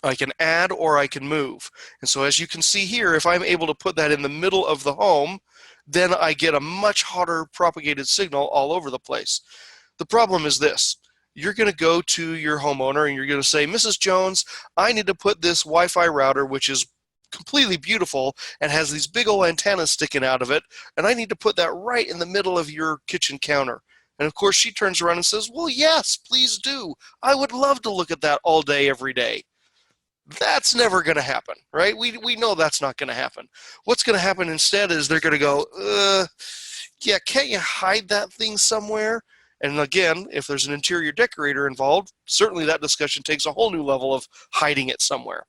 I can add or I can move. And so as you can see here, if I'm able to put that in the middle of the home, then I get a much hotter propagated signal all over the place. The problem is this. You're going to go to your homeowner and you're going to say, Mrs. Jones, I need to put this Wi-Fi router, which is completely beautiful and has these big old antennas sticking out of it, and I need to put that right in the middle of your kitchen counter. And of course she turns around and says, well, yes, please do. I would love to look at that all day, every day. That's never going to happen, right? We know that's not going to happen. What's going to happen instead is they're going to go, yeah, can't you hide that thing somewhere? And again, if there's an interior decorator involved, certainly that discussion takes a whole new level of hiding it somewhere.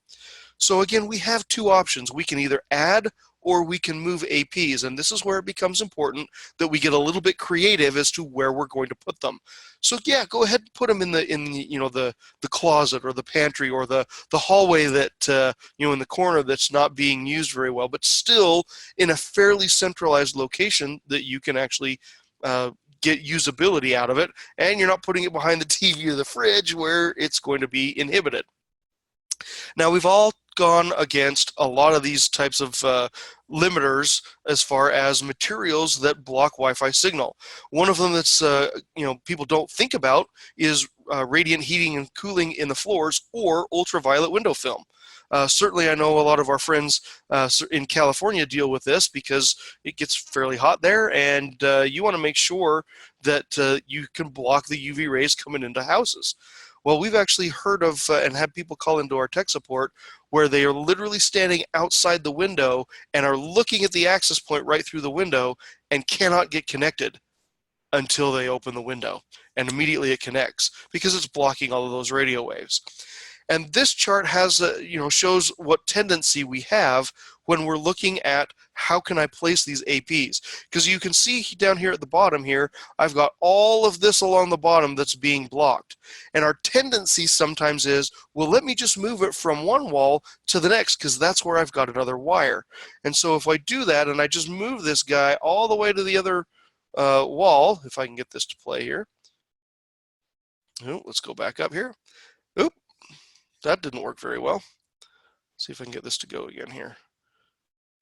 So again, we have two options. We can either add or we can move APs, and this is where it becomes important that we get a little bit creative as to where we're going to put them. So yeah, go ahead and put them in the closet or the pantry or the hallway that in the corner that's not being used very well, but still in a fairly centralized location that you can actually get usability out of it, and you're not putting it behind the TV or the fridge where it's going to be inhibited. Now, we've all gone against a lot of these types of limiters as far as materials that block Wi-Fi signal. One of them that's people don't think about is radiant heating and cooling in the floors or ultraviolet window film. Certainly, I know a lot of our friends in California deal with this because it gets fairly hot there, and you want to make sure that you can block the UV rays coming into houses. Well, we've actually heard of and had people call into our tech support where they are literally standing outside the window and are looking at the access point right through the window and cannot get connected until they open the window, and immediately it connects because it's blocking all of those radio waves. And this chart has, shows what tendency we have when we're looking at how can I place these APs. Because you can see down here at the bottom here, I've got all of this along the bottom that's being blocked. And our tendency sometimes is, well, let me just move it from one wall to the next because that's where I've got another wire. And so if I do that and I just move this guy all the way to the other wall, if I can get this to play here. Oh, let's go back up here. Oop, that didn't work very well. See if I can get this to go again here.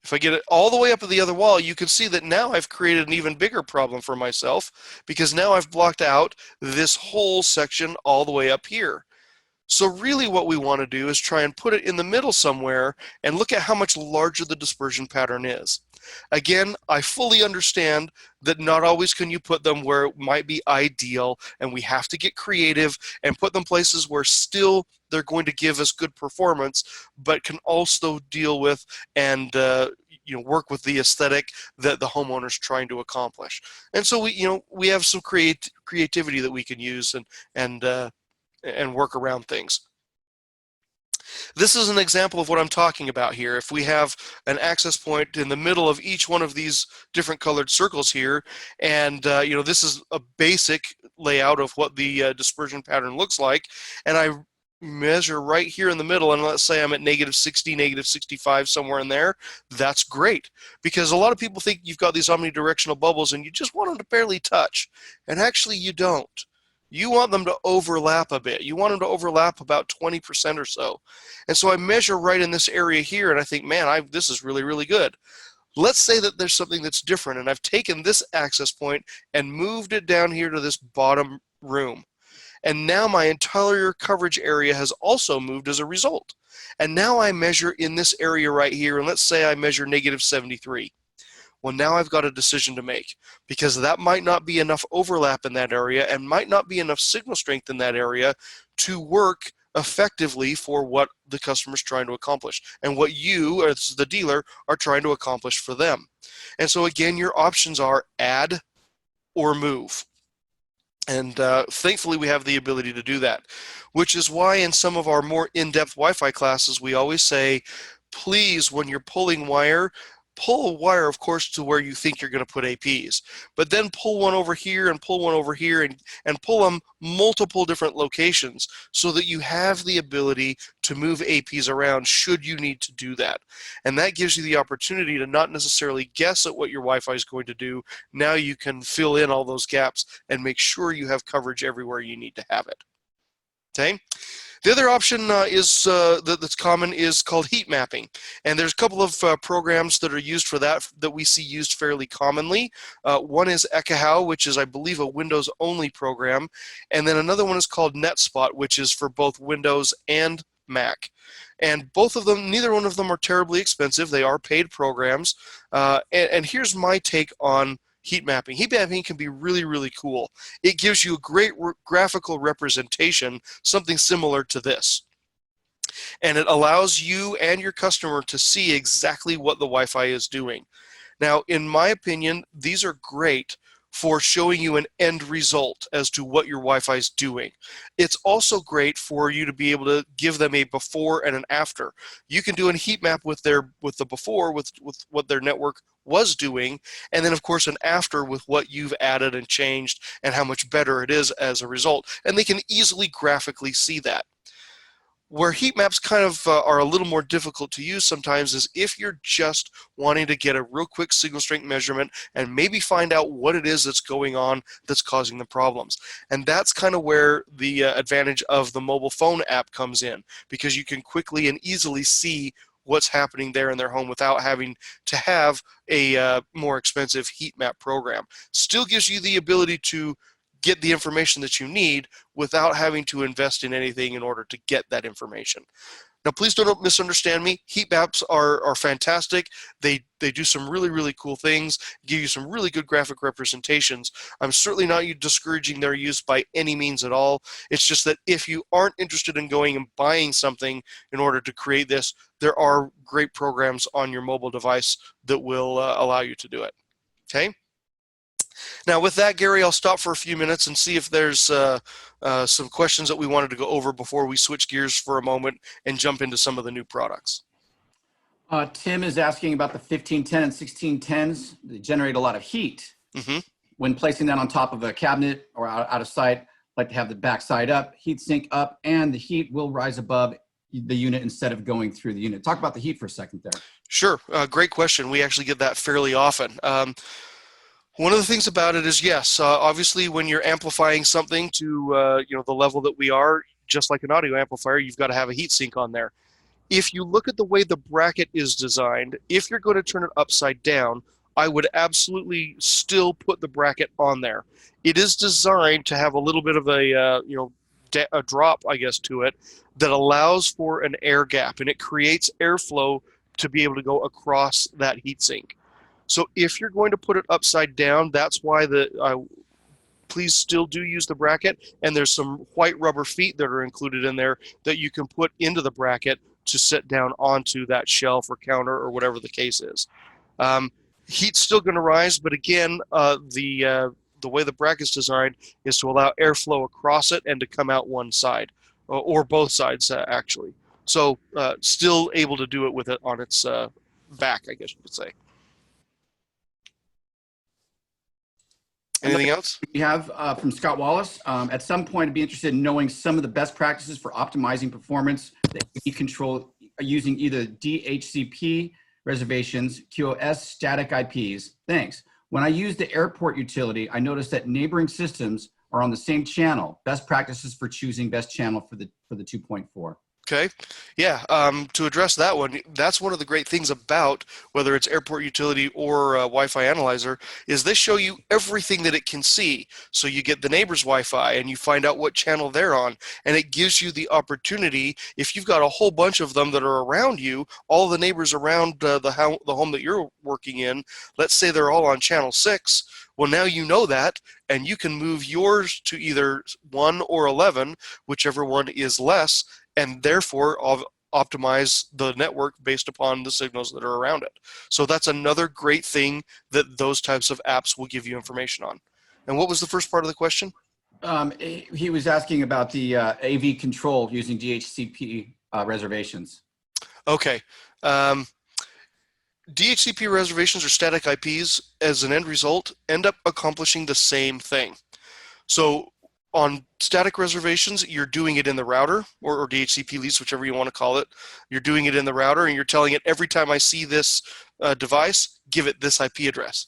If I get it all the way up to the other wall, you can see that now I've created an even bigger problem for myself because now I've blocked out this whole section all the way up here. So really what we want to do is try and put it in the middle somewhere and look at how much larger the dispersion pattern is. Again, I fully understand that not always can you put them where it might be ideal, and we have to get creative and put them places where still they're going to give us good performance, but can also deal with and work with the aesthetic that the homeowner's trying to accomplish. And so we have some creativity that we can use and work around things. This is an example of what I'm talking about here. If we have an access point in the middle of each one of these different colored circles here, and this is a basic layout of what the dispersion pattern looks like, and I measure right here in the middle, and let's say I'm at -60, -65, somewhere in there, that's great. Because a lot of people think you've got these omnidirectional bubbles and you just want them to barely touch, and actually you don't. You want them to overlap a bit. You want them to overlap about 20% or so. And so I measure right in this area here, and I think, man, this is really, really good. Let's say that there's something that's different, and I've taken this access point and moved it down here to this bottom room. And now my entire coverage area has also moved as a result. And now I measure in this area right here, and let's say I measure -73. Well, now I've got a decision to make, because that might not be enough overlap in that area and might not be enough signal strength in that area to work effectively for what the customer's trying to accomplish and what you, as the dealer, are trying to accomplish for them. And so again, your options are add or move. And thankfully, we have the ability to do that, which is why in some of our more in-depth Wi-Fi classes, we always say, please, when you're pulling wire, pull a wire, of course, to where you think you're going to put APs, but then pull one over here and pull one over here and pull them multiple different locations so that you have the ability to move APs around should you need to do that. And that gives you the opportunity to not necessarily guess at what your Wi-Fi is going to do. Now you can fill in all those gaps and make sure you have coverage everywhere you need to have it. Okay? The other option that's common is called heat mapping, and there's a couple of programs that are used for that we see used fairly commonly. One is ekahau, which is, I believe, a Windows-only program, and then another one is called NetSpot, which is for both Windows and Mac. And both of them, neither one of them are terribly expensive. They are paid programs, and here's my take on heat mapping. Heat mapping can be really, really cool. It gives you a great graphical representation, something similar to this. And it allows you and your customer to see exactly what the Wi-Fi is doing. Now, in my opinion, these are great for showing you an end result as to what your Wi-Fi is doing. It's also great for you to be able to give them a before and an after. You can do a heat map with the before, with what their network was doing, and then of course an after with what you've added and changed and how much better it is as a result. And they can easily graphically see that. Where heat maps kind of are a little more difficult to use sometimes is if you're just wanting to get a real quick signal strength measurement and maybe find out what it is that's going on that's causing the problems. And that's kind of where the advantage of the mobile phone app comes in, because you can quickly and easily see what's happening there in their home without having to have a more expensive heat map program. Still gives you the ability to get the information that you need without having to invest in anything in order to get that information. Now, please don't misunderstand me. Heat maps are fantastic. They do some really, really cool things, give you some really good graphic representations. I'm certainly not discouraging their use by any means at all. It's just that if you aren't interested in going and buying something in order to create this, there are great programs on your mobile device that will allow you to do it. Okay? Now, with that, Gary, I'll stop for a few minutes and see if there's some questions that we wanted to go over before we switch gears for a moment and jump into some of the new products. Tim is asking about the 1510 and 1610s. They generate a lot of heat. Mm-hmm. When placing that on top of a cabinet or out of sight, like to have the back side up, heat sink up, and the heat will rise above the unit instead of going through the unit. Talk about the heat for a second there. Sure. Great question. We actually get that fairly often. One of the things about it is, yes, obviously when you're amplifying something to the level that we are, just like an audio amplifier, you've got to have a heat sink on there. If you look at the way the bracket is designed, if you're going to turn it upside down, I would absolutely still put the bracket on there. It is designed to have a little bit of a drop, I guess, to it that allows for an air gap, and it creates airflow to be able to go across that heatsink. So if you're going to put it upside down, that's why please still do use the bracket, and there's some white rubber feet that are included in there that you can put into the bracket to sit down onto that shelf or counter or whatever the case is. Heat's still going to rise, but again, the way the bracket's designed is to allow airflow across it and to come out one side, or both sides actually. So still able to do it with it on its back, I guess you could say. Anything else? We have from Scott Wallace. At some point, I'd be interested in knowing some of the best practices for optimizing performance that you control using either DHCP reservations, QoS static IPs. Thanks. When I use the airport utility, I noticed that neighboring systems are on the same channel. Best practices for choosing best channel for the 2.4. Okay, yeah, to address that one, that's one of the great things about whether it's Airport Utility or Wi-Fi Analyzer is they show you everything that it can see. So you get the neighbor's Wi-Fi and you find out what channel they're on, and it gives you the opportunity, if you've got a whole bunch of them that are around you, all the neighbors around the home that you're working in, let's say they're all on channel 6, well, now you know that, and you can move yours to either 1 or 11, whichever one is less, and therefore optimize the network based upon the signals that are around it. So that's another great thing that those types of apps will give you information on. And what was the first part of the question? He was asking about the AV control using DHCP reservations. Okay. DHCP reservations or static IPs, as an end result, end up accomplishing the same thing. So on static reservations, you're doing it in the router, or DHCP lease, whichever you want to call it. You're doing it in the router, and you're telling it every time I see this device, give it this IP address.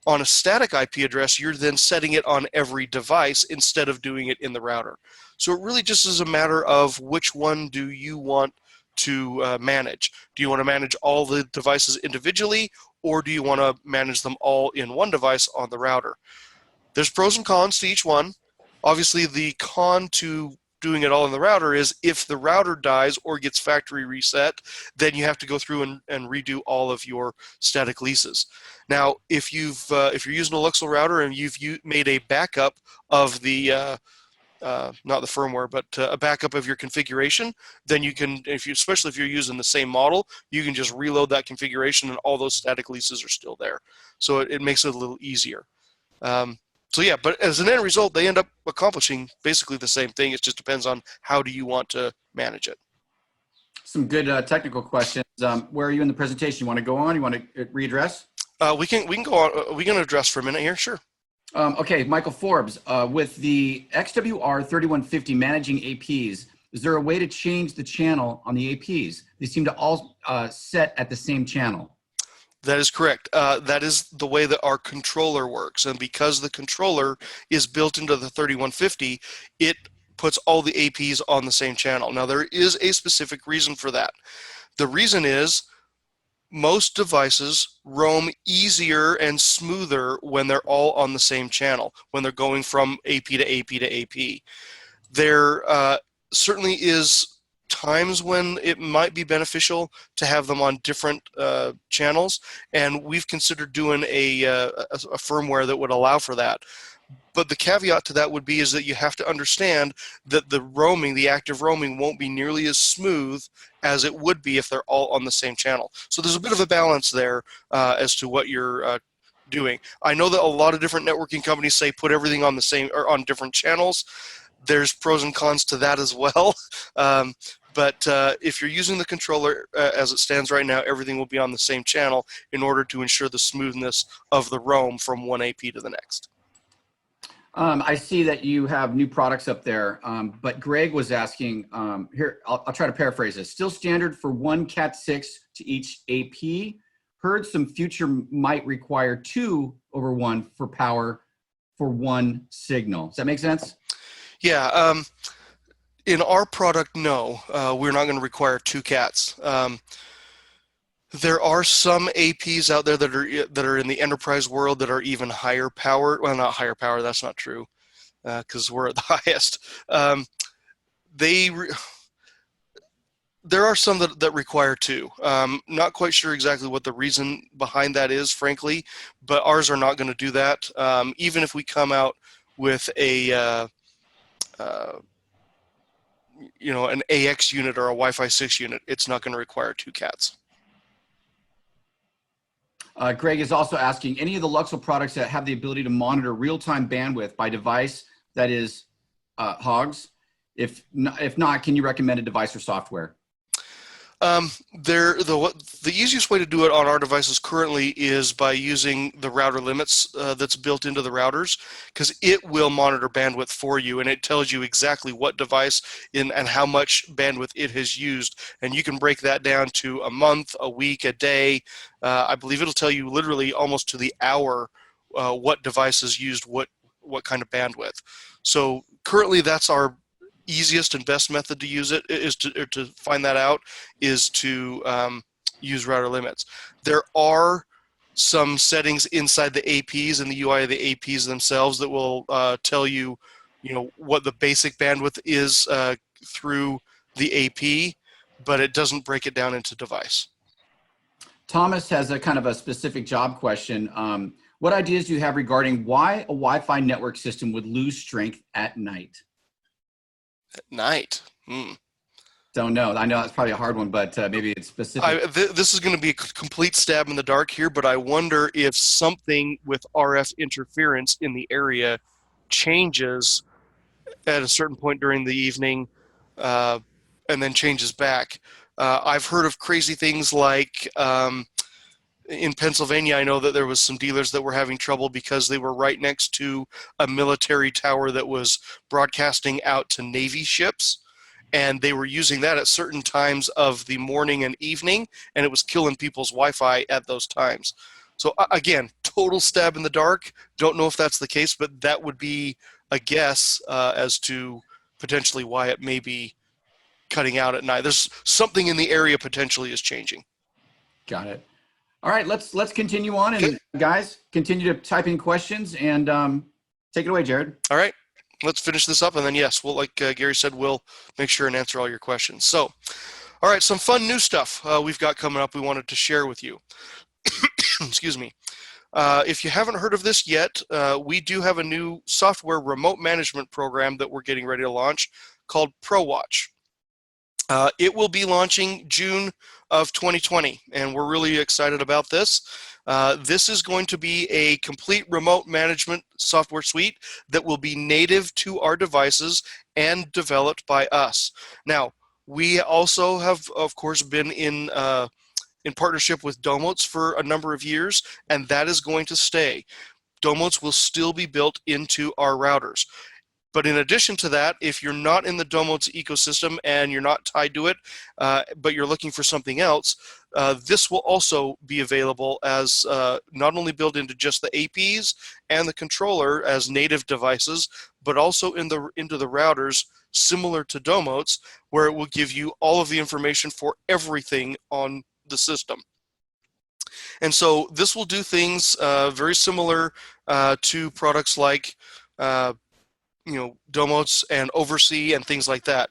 On a static IP address, you're then setting it on every device instead of doing it in the router. So it really just is a matter of which one do you want to manage. Do you want to manage all the devices individually, or do you want to manage them all in one device on the router? There's pros and cons to each one. Obviously, the con to doing it all in the router is if the router dies or gets factory reset, then you have to go through and redo all of your static leases. Now, if you're using a Luxul router and you've made a backup of the not the firmware, but a backup of your configuration, then you can, especially if you're using the same model, you can just reload that configuration and all those static leases are still there. So it makes it a little easier. So yeah, but as an end result, they end up accomplishing basically the same thing. It just depends on how do you want to manage it. Some good technical questions. Where are you in the presentation? You want to go on? You want to readdress? We can go on. We can address for a minute here. Sure. Okay, Michael Forbes, with the XWR 3150 managing APs, is there a way to change the channel on the APs? They seem to all set at the same channel. That is correct. That is the way that our controller works. And because the controller is built into the 3150, it puts all the APs on the same channel. Now, there is a specific reason for that. The reason is most devices roam easier and smoother when they're all on the same channel, when they're going from AP to AP to AP. There certainly is times when it might be beneficial to have them on different channels, and we've considered doing a firmware that would allow for that. But the caveat to that would be is that you have to understand that the roaming, the active roaming, won't be nearly as smooth as it would be if they're all on the same channel. So there's a bit of a balance there as to what you're doing. I know that a lot of different networking companies say put everything on the same or on different channels. There's pros and cons to that as well. But if you're using the controller as it stands right now, everything will be on the same channel in order to ensure the smoothness of the roam from one AP to the next. I see that you have new products up there, but Greg was asking, here, I'll try to paraphrase this. Still standard for one Cat 6 to each AP. Heard some future might require 2/1 for power for one signal. Does that make sense? Yeah. In our product, no, we're not going to require 2 cats. There are some APs out there that are in the enterprise world that are even higher power. Well, not higher power. That's not true, because we're at the highest. There are some that require 2. Not quite sure exactly what the reason behind that is, frankly, but ours are not going to do that. Even if we come out with a an AX unit or a Wi-Fi 6 unit, it's not going to require 2 cats. Greg is also asking, any of the Luxul products that have the ability to monitor real-time bandwidth by device, that is hogs? If not, can you recommend a device or software? The easiest way to do it on our devices currently is by using the router limits that's built into the routers, because it will monitor bandwidth for you, and it tells you exactly what device and how much bandwidth it has used, and you can break that down to a month, a week, a day. I believe it'll tell you literally almost to the hour what devices used what kind of bandwidth. So currently that's our easiest and best method to use it, is to find that out, is to use router limits. There are some settings inside the APs and the UI of the APs themselves that will tell you, what the basic bandwidth is through the AP, but it doesn't break it down into device. Thomas has a kind of a specific job question. What ideas do you have regarding why a Wi-Fi network system would lose strength at night? At night? Don't know. I know that's probably a hard one, but maybe it's specific. This is going to be a complete stab in the dark here, but I wonder if something with RF interference in the area changes at a certain point during the evening and then changes back. I've heard of crazy things like in Pennsylvania, I know that there was some dealers that were having trouble because they were right next to a military tower that was broadcasting out to Navy ships, and they were using that at certain times of the morning and evening, and it was killing people's Wi-Fi at those times. So again, total stab in the dark. Don't know if that's the case, but that would be a guess as to potentially why it may be cutting out at night. There's something in the area potentially is changing. Got it. All right, let's continue on, and Okay. guys, continue to type in questions and take it away, Jared. All right, let's finish this up, and then yes, we'll, like Gary said, we'll make sure and answer all your questions. So, all right, some fun new stuff we've got coming up we wanted to share with you. Excuse me. If you haven't heard of this yet, we do have a new software remote management program that we're getting ready to launch called ProWatch. It will be launching June of 2020, and we're really excited about this. This is going to be a complete remote management software suite that will be native to our devices and developed by us. Now, we also have, of course, been in partnership with Domotes for a number of years, and that is going to stay. Domotes will still be built into our routers. But in addition to that, if you're not in the Domotes ecosystem and you're not tied to it, but you're looking for something else, this will also be available as not only built into just the APs and the controller as native devices, but also into the routers similar to Domotes, where it will give you all of the information for everything on the system. And so this will do things very similar to products like Domotes and Oversee and things like that.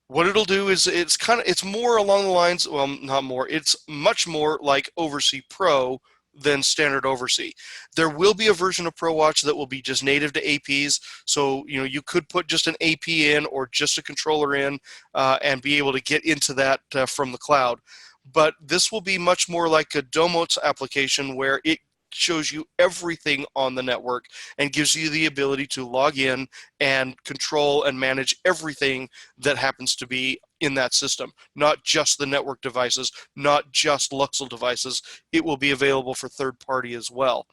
What it'll do is it's more along the lines, well, not more, it's much more like Oversee Pro than standard Oversee. There will be a version of ProWatch that will be just native to APs, so you could put just an AP in or just a controller in and be able to get into that from the cloud. But this will be much more like a Domotes application where it shows you everything on the network and gives you the ability to log in and control and manage everything that happens to be in that system, not just the network devices, not just Luxul devices. It will be available for third party as well.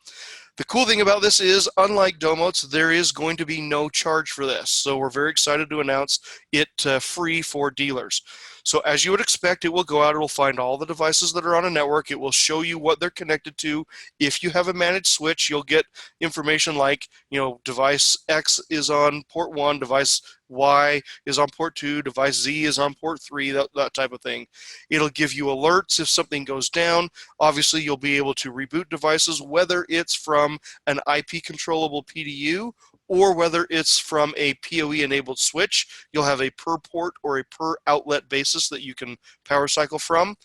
The cool thing about this is, unlike Domot's, there is going to be no charge for this. So we're very excited to announce it free for dealers. So as you would expect, it will go out, it will find all the devices that are on a network, it will show you what they're connected to. If you have a managed switch, you'll get information like, device X is on port 1, device Y is on port 2, device Z is on port 3, that type of thing. It'll give you alerts if something goes down. Obviously, you'll be able to reboot devices, whether it's from an IP controllable PDU or whether it's from a PoE enabled switch. You'll have a per port or a per outlet basis that you can power cycle from.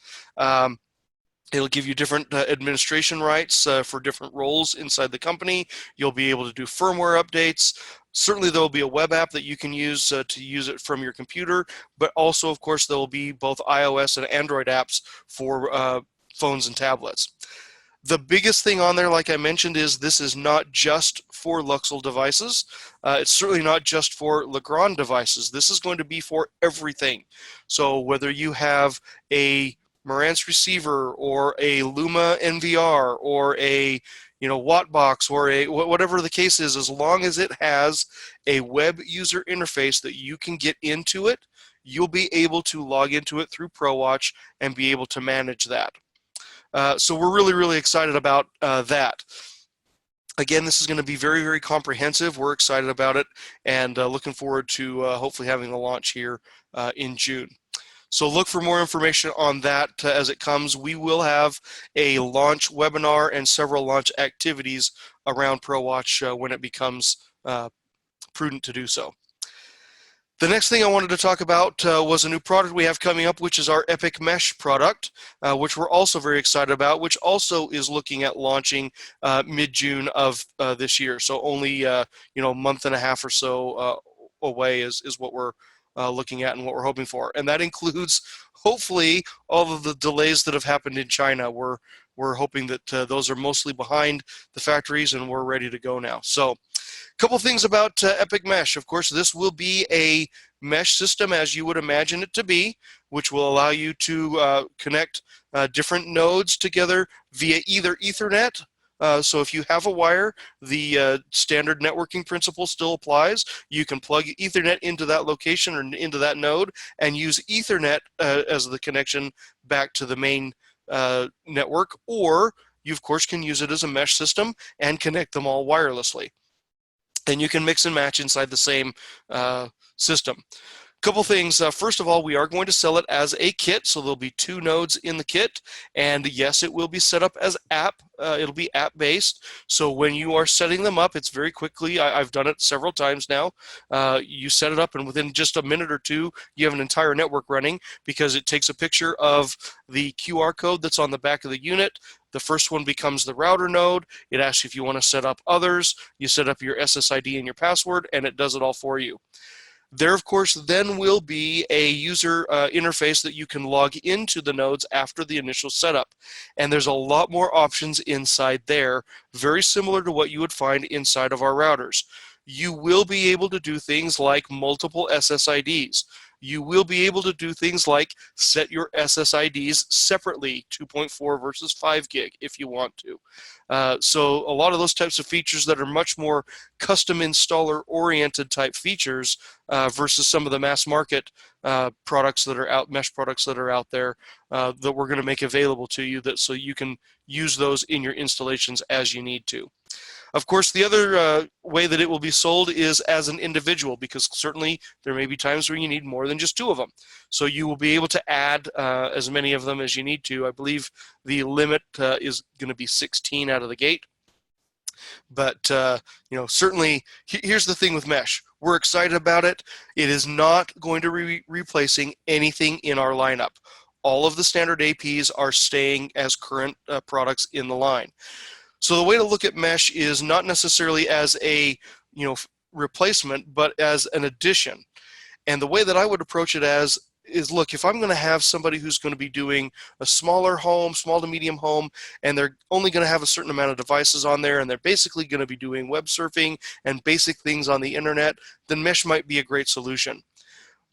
It'll give you different administration rights for different roles inside the company. You'll be able to do firmware updates. Certainly there will be a web app that you can use to use it from your computer, but also, of course, there will be both iOS and Android apps for phones and tablets. The biggest thing on there, like I mentioned, is this is not just for Luxul devices. It's certainly not just for Legrand devices. This is going to be for everything. So whether you have a Marantz receiver or a Luma NVR or a Wattbox or whatever the case is, as long as it has a web user interface that you can get into it, you'll be able to log into it through ProWatch and be able to manage that. So we're really, really excited about that. Again, this is going to be very, very comprehensive. We're excited about it and looking forward to hopefully having the launch here in June. So look for more information on that as it comes. We will have a launch webinar and several launch activities around ProWatch when it becomes prudent to do so. The next thing I wanted to talk about was a new product we have coming up, which is our Epic Mesh product, which we're also very excited about, which also is looking at launching mid-June of this year. So only a month and a half or so away is what we're looking at and what we're hoping for. And that includes, hopefully, all of the delays that have happened in China. We're hoping that those are mostly behind the factories and we're ready to go now. So couple things about Epic Mesh. Of course, this will be a mesh system as you would imagine it to be, which will allow you to connect different nodes together via either Ethernet. So if you have a wire, the standard networking principle still applies. You can plug Ethernet into that location or into that node and use Ethernet as the connection back to the main network, or you of course can use it as a mesh system and connect them all wirelessly. And you can mix and match inside the same system. Couple things. First of all, we are going to sell it as a kit, so there'll be 2 nodes in the kit, and yes, it will be set up as app. It'll be app-based, so when you are setting them up, it's very quickly. I've done it several times now. You set it up, and within just a minute or two, you have an entire network running because it takes a picture of the QR code that's on the back of the unit. The first one becomes the router node. It asks you if you want to set up others. You set up your SSID and your password, and it does it all for you. There, of course, then will be a user interface that you can log into the nodes after the initial setup. And there's a lot more options inside there, very similar to what you would find inside of our routers. You will be able to do things like multiple SSIDs. You will be able to do things like set your SSIDs separately, 2.4 versus 5 gig if you want to. So a lot of those types of features that are much more custom installer oriented type features versus some of the mass market products that are out, mesh products that are out there that we're going to make available to you so you can use those in your installations as you need to. Of course, the other way that it will be sold is as an individual, because certainly there may be times where you need more than just 2 of them. So you will be able to add as many of them as you need to. I believe the limit is going to be 16 out of the gate. But certainly, here's the thing with Mesh. We're excited about it. It is not going to be replacing anything in our lineup. All of the standard APs are staying as current products in the line. So the way to look at Mesh is not necessarily as a replacement, but as an addition. And the way that I would approach it is, look, if I'm going to have somebody who's going to be doing a smaller home, small to medium home, and they're only going to have a certain amount of devices on there, and they're basically going to be doing web surfing and basic things on the internet, then Mesh might be a great solution.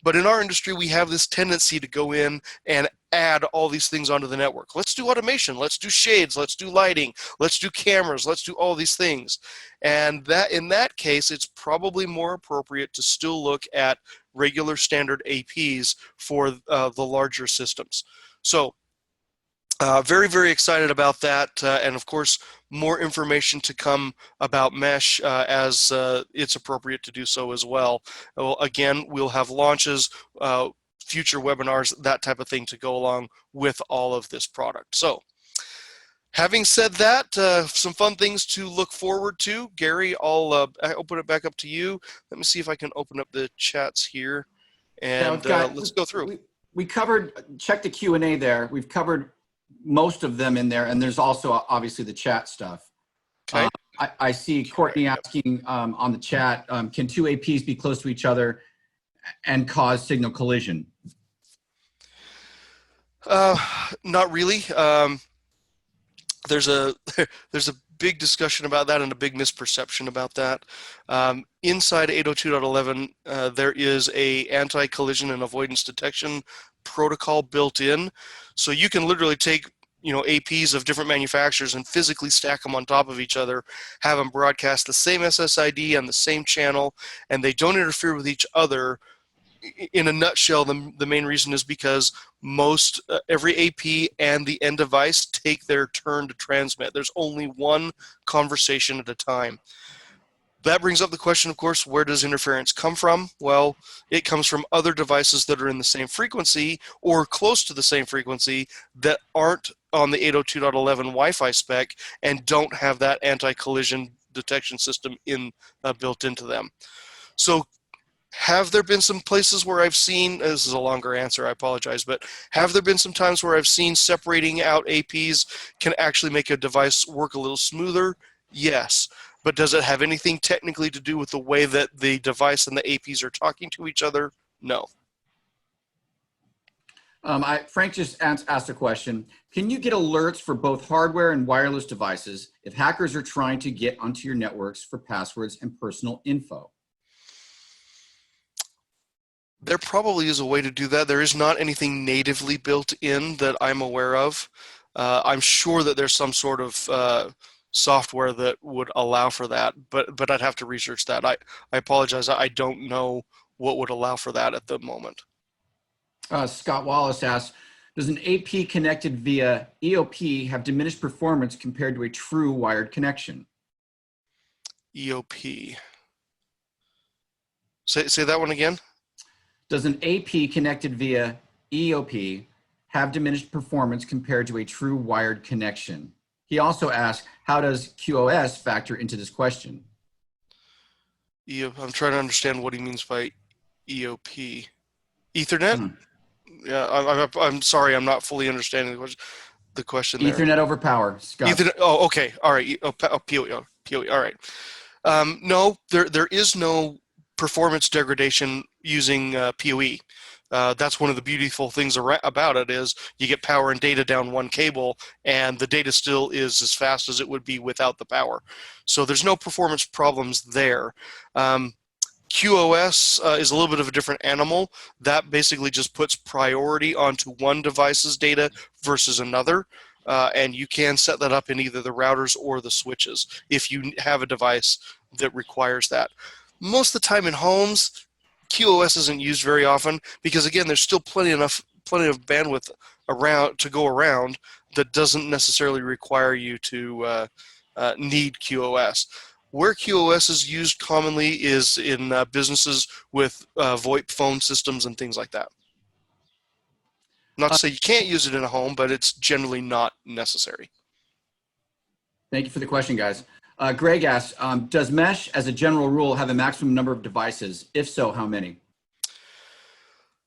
But in our industry, we have this tendency to go in and add all these things onto the network. Let's do automation, let's do shades, let's do lighting, let's do cameras, let's do all these things. And that in that case, it's probably more appropriate to still look at regular standard APs for the larger systems. So very, very excited about that. And of course, more information to come about mesh as it's appropriate to do so as well. Well, again, we'll have launches, future webinars, that type of thing to go along with all of this product. So having said that, some fun things to look forward to. Gary, I'll open it back up to you. Let me see if I can open up the chats here, and let's go through. We covered, check the Q&A there. We've covered most of them in there, and there's also obviously the chat stuff. Okay. I see Courtney asking on the chat, can two APs be close to each other and cause signal collision? Not really. There's a big discussion about that and a big misperception about that. Inside 802.11, there is a anti-collision and avoidance detection protocol built in, so you can literally take APs of different manufacturers and physically stack them on top of each other, have them broadcast the same SSID on the same channel, and they don't interfere with each other. In a nutshell, the main reason is because most every AP and the end device take their turn to transmit. There's only one conversation at a time. That brings up the question, of course, where does interference come from? Well, it comes from other devices that are in the same frequency or close to the same frequency that aren't on the 802.11 Wi-Fi spec and don't have that anti-collision detection system built into them. So have there been some places where I've seen, this is a longer answer, I apologize, but have there been some times where I've seen separating out APs can actually make a device work a little smoother? Yes. But does it have anything technically to do with the way that the device and the APs are talking to each other? No. Frank just asked a question. Can you get alerts for both hardware and wireless devices if hackers are trying to get onto your networks for passwords and personal info? There probably is a way to do that. There is not anything natively built in that I'm aware of. I'm sure that there's some sort of software that would allow for that, but I'd have to research that. I apologize. I don't know what would allow for that at the moment. Scott Wallace asks, does an AP connected via EOP have diminished performance compared to a true wired connection? EOP. Say that one again. Does an AP connected via EOP have diminished performance compared to a true wired connection? He also asks, how does QoS factor into this question? I'm trying to understand what he means by EOP. Ethernet? Yeah, I'm sorry, I'm not fully understanding the question there. Ethernet over power, Scott. Ethernet, oh, okay, all right. PoE, all right. No, there is no performance degradation using PoE. That's one of the beautiful things about it is you get power and data down one cable, and the data still is as fast as it would be without the power. So there's no performance problems there. QoS is a little bit of a different animal. That basically just puts priority onto one device's data versus another. And you can set that up in either the routers or the switches if you have a device that requires that. Most of the time in homes, QoS isn't used very often because, again, there's still plenty of bandwidth around to go around that doesn't necessarily require you to need QoS. Where QoS is used commonly is in businesses with VoIP phone systems and things like that. Not to say you can't use it in a home, but it's generally not necessary. Thank you for the question, guys. Greg asks, does mesh as a general rule have a maximum number of devices? If so, how many?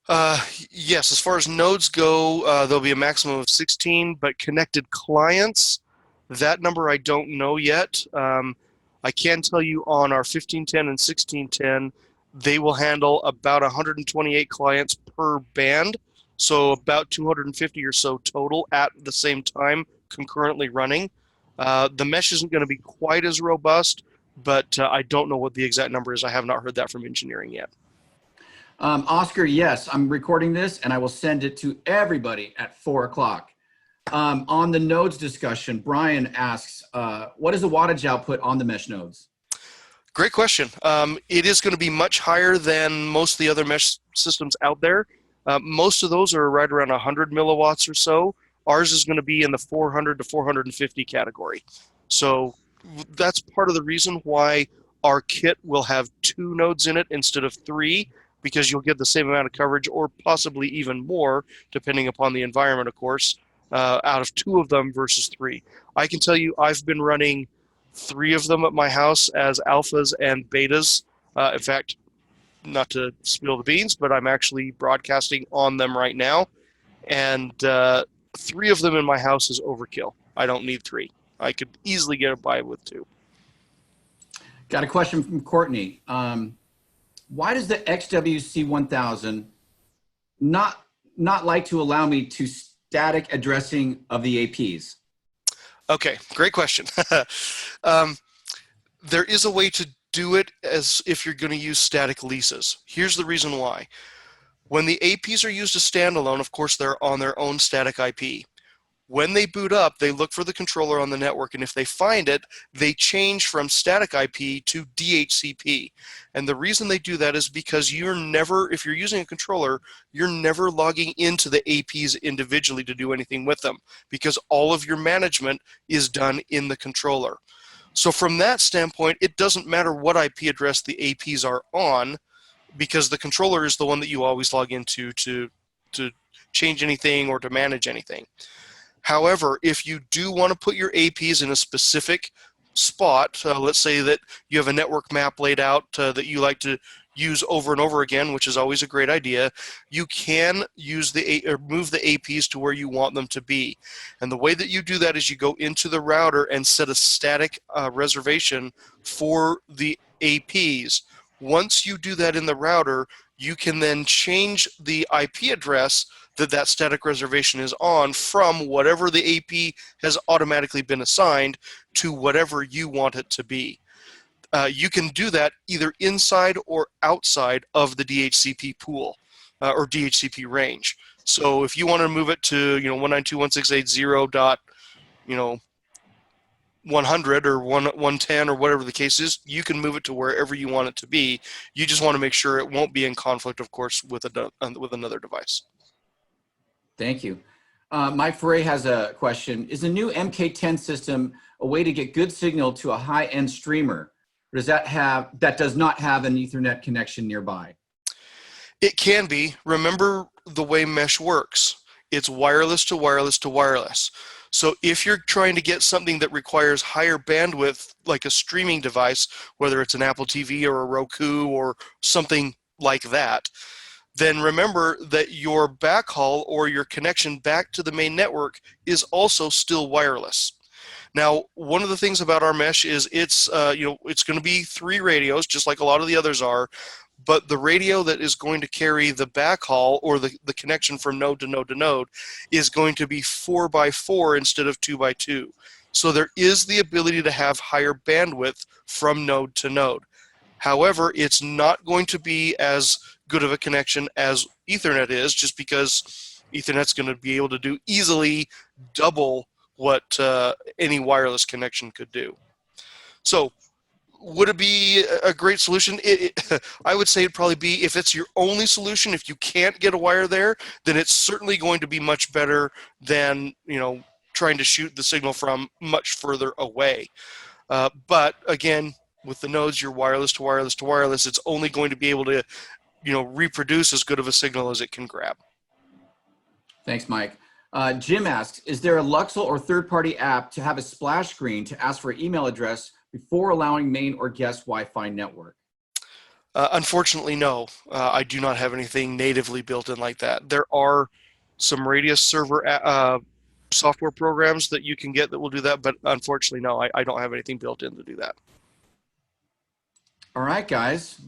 Yes, as far as nodes go, there'll be a maximum of 16, but connected clients, that number I don't know yet. I can tell you on our 1510 and 1610, they will handle about 128 clients per band, so about 250 or so total at the same time concurrently running. The mesh isn't going to be quite as robust, but I don't know what the exact number is. I have not heard that from engineering yet. Oscar, yes, I'm recording this and I will send it to everybody at 4 o'clock. On the nodes discussion, Brian asks, what is the wattage output on the mesh nodes? Great question. It is going to be much higher than most of the other mesh systems out there. Most of those are right around 100 milliwatts or so. Ours is going to be in the 400 to 450 category. So that's part of the reason why our kit will have 2 nodes in it instead of 3, because you'll get the same amount of coverage, or possibly even more, depending upon the environment, of course, out of 2 of them versus 3. I can tell you I've been running 3 of them at my house as alphas and betas. In fact, not to spill the beans, but I'm actually broadcasting on them right now. And 3 of them in my house is overkill. I don't need 3. I could easily get by with 2. Got a question from Courtney. Why does the XWC1000 not like to allow me to static addressing of the APs? Okay, great question. There is a way to do it as if you're going to use static leases. Here's the reason why. When the APs are used as standalone, of course, they're on their own static IP. When they boot up, they look for the controller on the network, and if they find it, they change from static IP to DHCP. And the reason they do that is because you're never, if you're using a controller, you're never logging into the APs individually to do anything with them, because all of your management is done in the controller. So from that standpoint, it doesn't matter what IP address the APs are on, because the controller is the one that you always log into to change anything or to manage anything. However, if you do want to put your APs in a specific spot, let's say that you have a network map laid out that you like to use over and over again, which is always a great idea, you can use or move the APs to where you want them to be. And the way that you do that is you go into the router and set a static reservation for the APs. Once you do that in the router, you can then change the IP address that static reservation is on from whatever the AP has automatically been assigned to whatever you want it to be. You can do that either inside or outside of the DHCP pool or DHCP range. So if you want to move it to 192.168.0 dot 100 or 110 or whatever the case is, you can move it to wherever you want it to be. You just want to make sure it won't be in conflict, of course, with another device. Thank you. Mike Foray has a question. Is the new MK10 system a way to get good signal to a high-end streamer? Or does that does not have an Ethernet connection nearby? It can be. Remember the way mesh works. It's wireless to wireless to wireless. So if you're trying to get something that requires higher bandwidth, like a streaming device, whether it's an Apple TV or a Roku or something like that, then remember that your backhaul or your connection back to the main network is also still wireless. Now, one of the things about our mesh is it's going to be 3 radios, just like a lot of the others are, but the radio that is going to carry the backhaul or the connection from node to node to node is going to be 4x4 instead of 2x2. So there is the ability to have higher bandwidth from node to node. However, it's not going to be as good of a connection as Ethernet is, just because Ethernet's going to be able to do easily double what any wireless connection could do. So would it be a great solution? I would say it'd probably be, if it's your only solution, if you can't get a wire there, then it's certainly going to be much better than trying to shoot the signal from much further away. But again, with the nodes, you're wireless to wireless to wireless. It's only going to be able to reproduce as good of a signal as it can grab. Thanks, Mike. Jim asks, is there a Luxul or third-party app to have a splash screen to ask for an email address before allowing main or guest Wi-Fi network? Unfortunately, no. I do not have anything natively built in like that. There are some Radius server software programs that you can get that will do that, but unfortunately, no, I don't have anything built in to do that. All right, guys,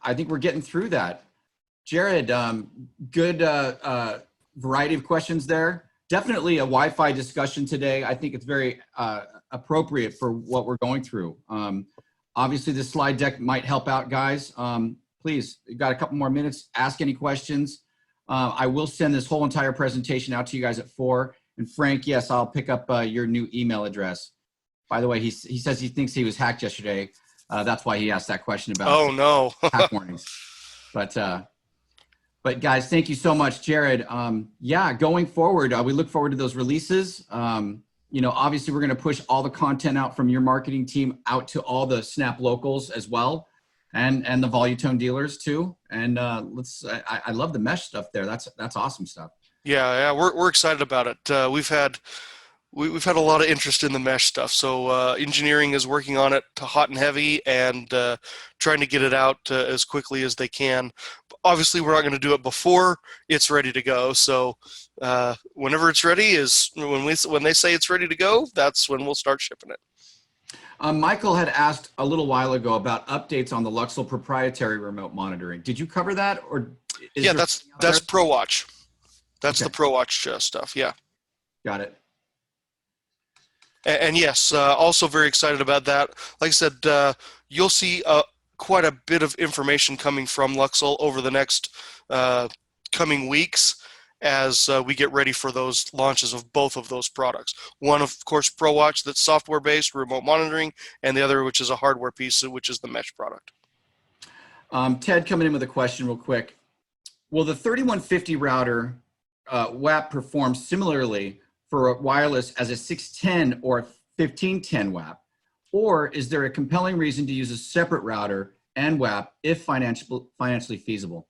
I think we're getting through that. Jared, good variety of questions there. Definitely a Wi-Fi discussion today. I think it's very appropriate for what we're going through. Obviously, the slide deck might help out, guys. please, you got a couple more minutes, ask any questions. I will send this whole entire presentation out to you guys at 4. And Frank, yes, I'll pick up your new email address. By the way, he says he thinks he was hacked yesterday. That's why he asked that question about no hack warnings. But guys, thank you so much, Jared. Yeah, going forward, we look forward to those releases. Obviously, we're going to push all the content out from your marketing team out to all the Snap locals as well, and the Volutone dealers too. And I love the mesh stuff there. That's awesome stuff. Yeah, we're excited about it. We've had a lot of interest in the mesh stuff. So engineering is working on it hot and heavy, and trying to get it out as quickly as they can. Obviously, we're not going to do it before it's ready to go. So whenever it's ready is when they say it's ready to go, that's when we'll start shipping it. Michael had asked a little while ago about updates on the Luxul proprietary remote monitoring. Did you cover that, or? Yeah, that's ProWatch. That's okay. The ProWatch stuff. Yeah. Got it. And yes, also very excited about that. Like I said, you'll see quite a bit of information coming from Luxul over the next coming weeks as we get ready for those launches of both of those products. One, of course, ProWatch, that's software-based remote monitoring, and the other, which is a hardware piece, which is the mesh product. Ted coming in with a question real quick. Will the 3150 router WAP perform similarly for a wireless as a 610 or 1510 WAP? Or is there a compelling reason to use a separate router and WAP if financially feasible?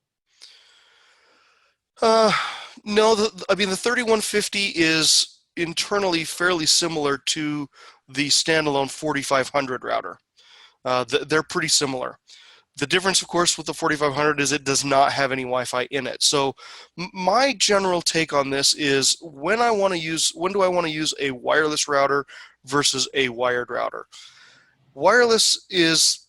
No, I mean, the 3150 is internally fairly similar to the standalone 4500 router. They're pretty similar. The difference, of course, with the 4500 is it does not have any Wi-Fi in it. So my general take on this is when do I want to use a wireless router versus a wired router? Wireless is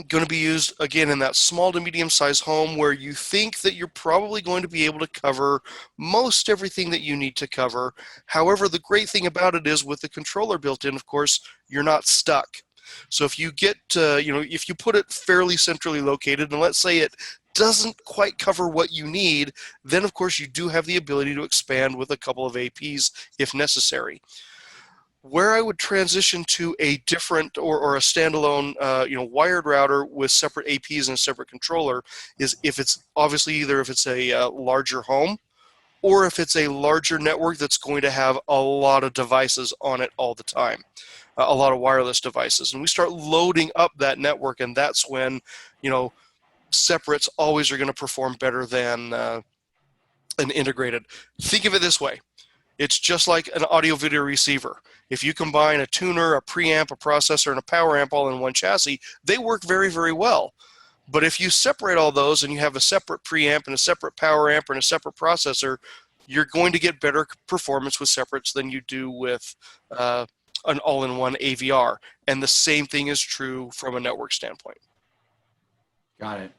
going to be used, again, in that small to medium-sized home where you think that you're probably going to be able to cover most everything that you need to cover. However, the great thing about it is with the controller built in, of course, you're not stuck. So if you get, if you put it fairly centrally located, and let's say it doesn't quite cover what you need, then of course you do have the ability to expand with a couple of APs if necessary. Where I would transition to a different or a standalone, wired router with separate APs and a separate controller is if it's obviously either if it's a larger home or if it's a larger network that's going to have a lot of devices on it all the time. A lot of wireless devices, and we start loading up that network, and that's when separates always are going to perform better than an integrated. Think of it this way: it's just like an audio video receiver. If you combine a tuner, a preamp, a processor, and a power amp all in one chassis, they work very, very well. But if you separate all those and you have a separate preamp and a separate power amp and a separate processor, you're going to get better performance with separates than you do with an all-in-one AVR. And the same thing is true from a network standpoint. Got it.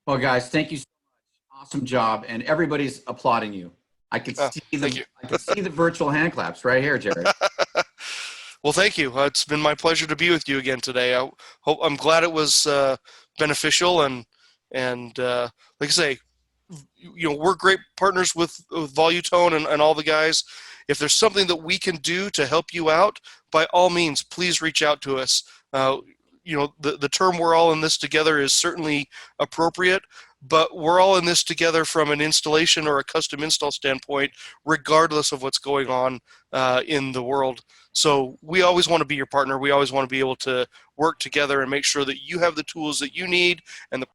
Well, guys, thank you so much. Awesome job. And everybody's applauding you. I could see I could see the virtual hand claps right here, Jared. Well, thank you. It's been my pleasure to be with you again today. I'm glad it was beneficial, and like I say, we're great partners with Volutone and all the guys. If there's something that we can do to help you out, by all means, please reach out to us. The term "we're all in this together" is certainly appropriate, but we're all in this together from an installation or a custom install standpoint, regardless of what's going on in the world. So we always want to be your partner. We always want to be able to work together and make sure that you have the tools that you need and the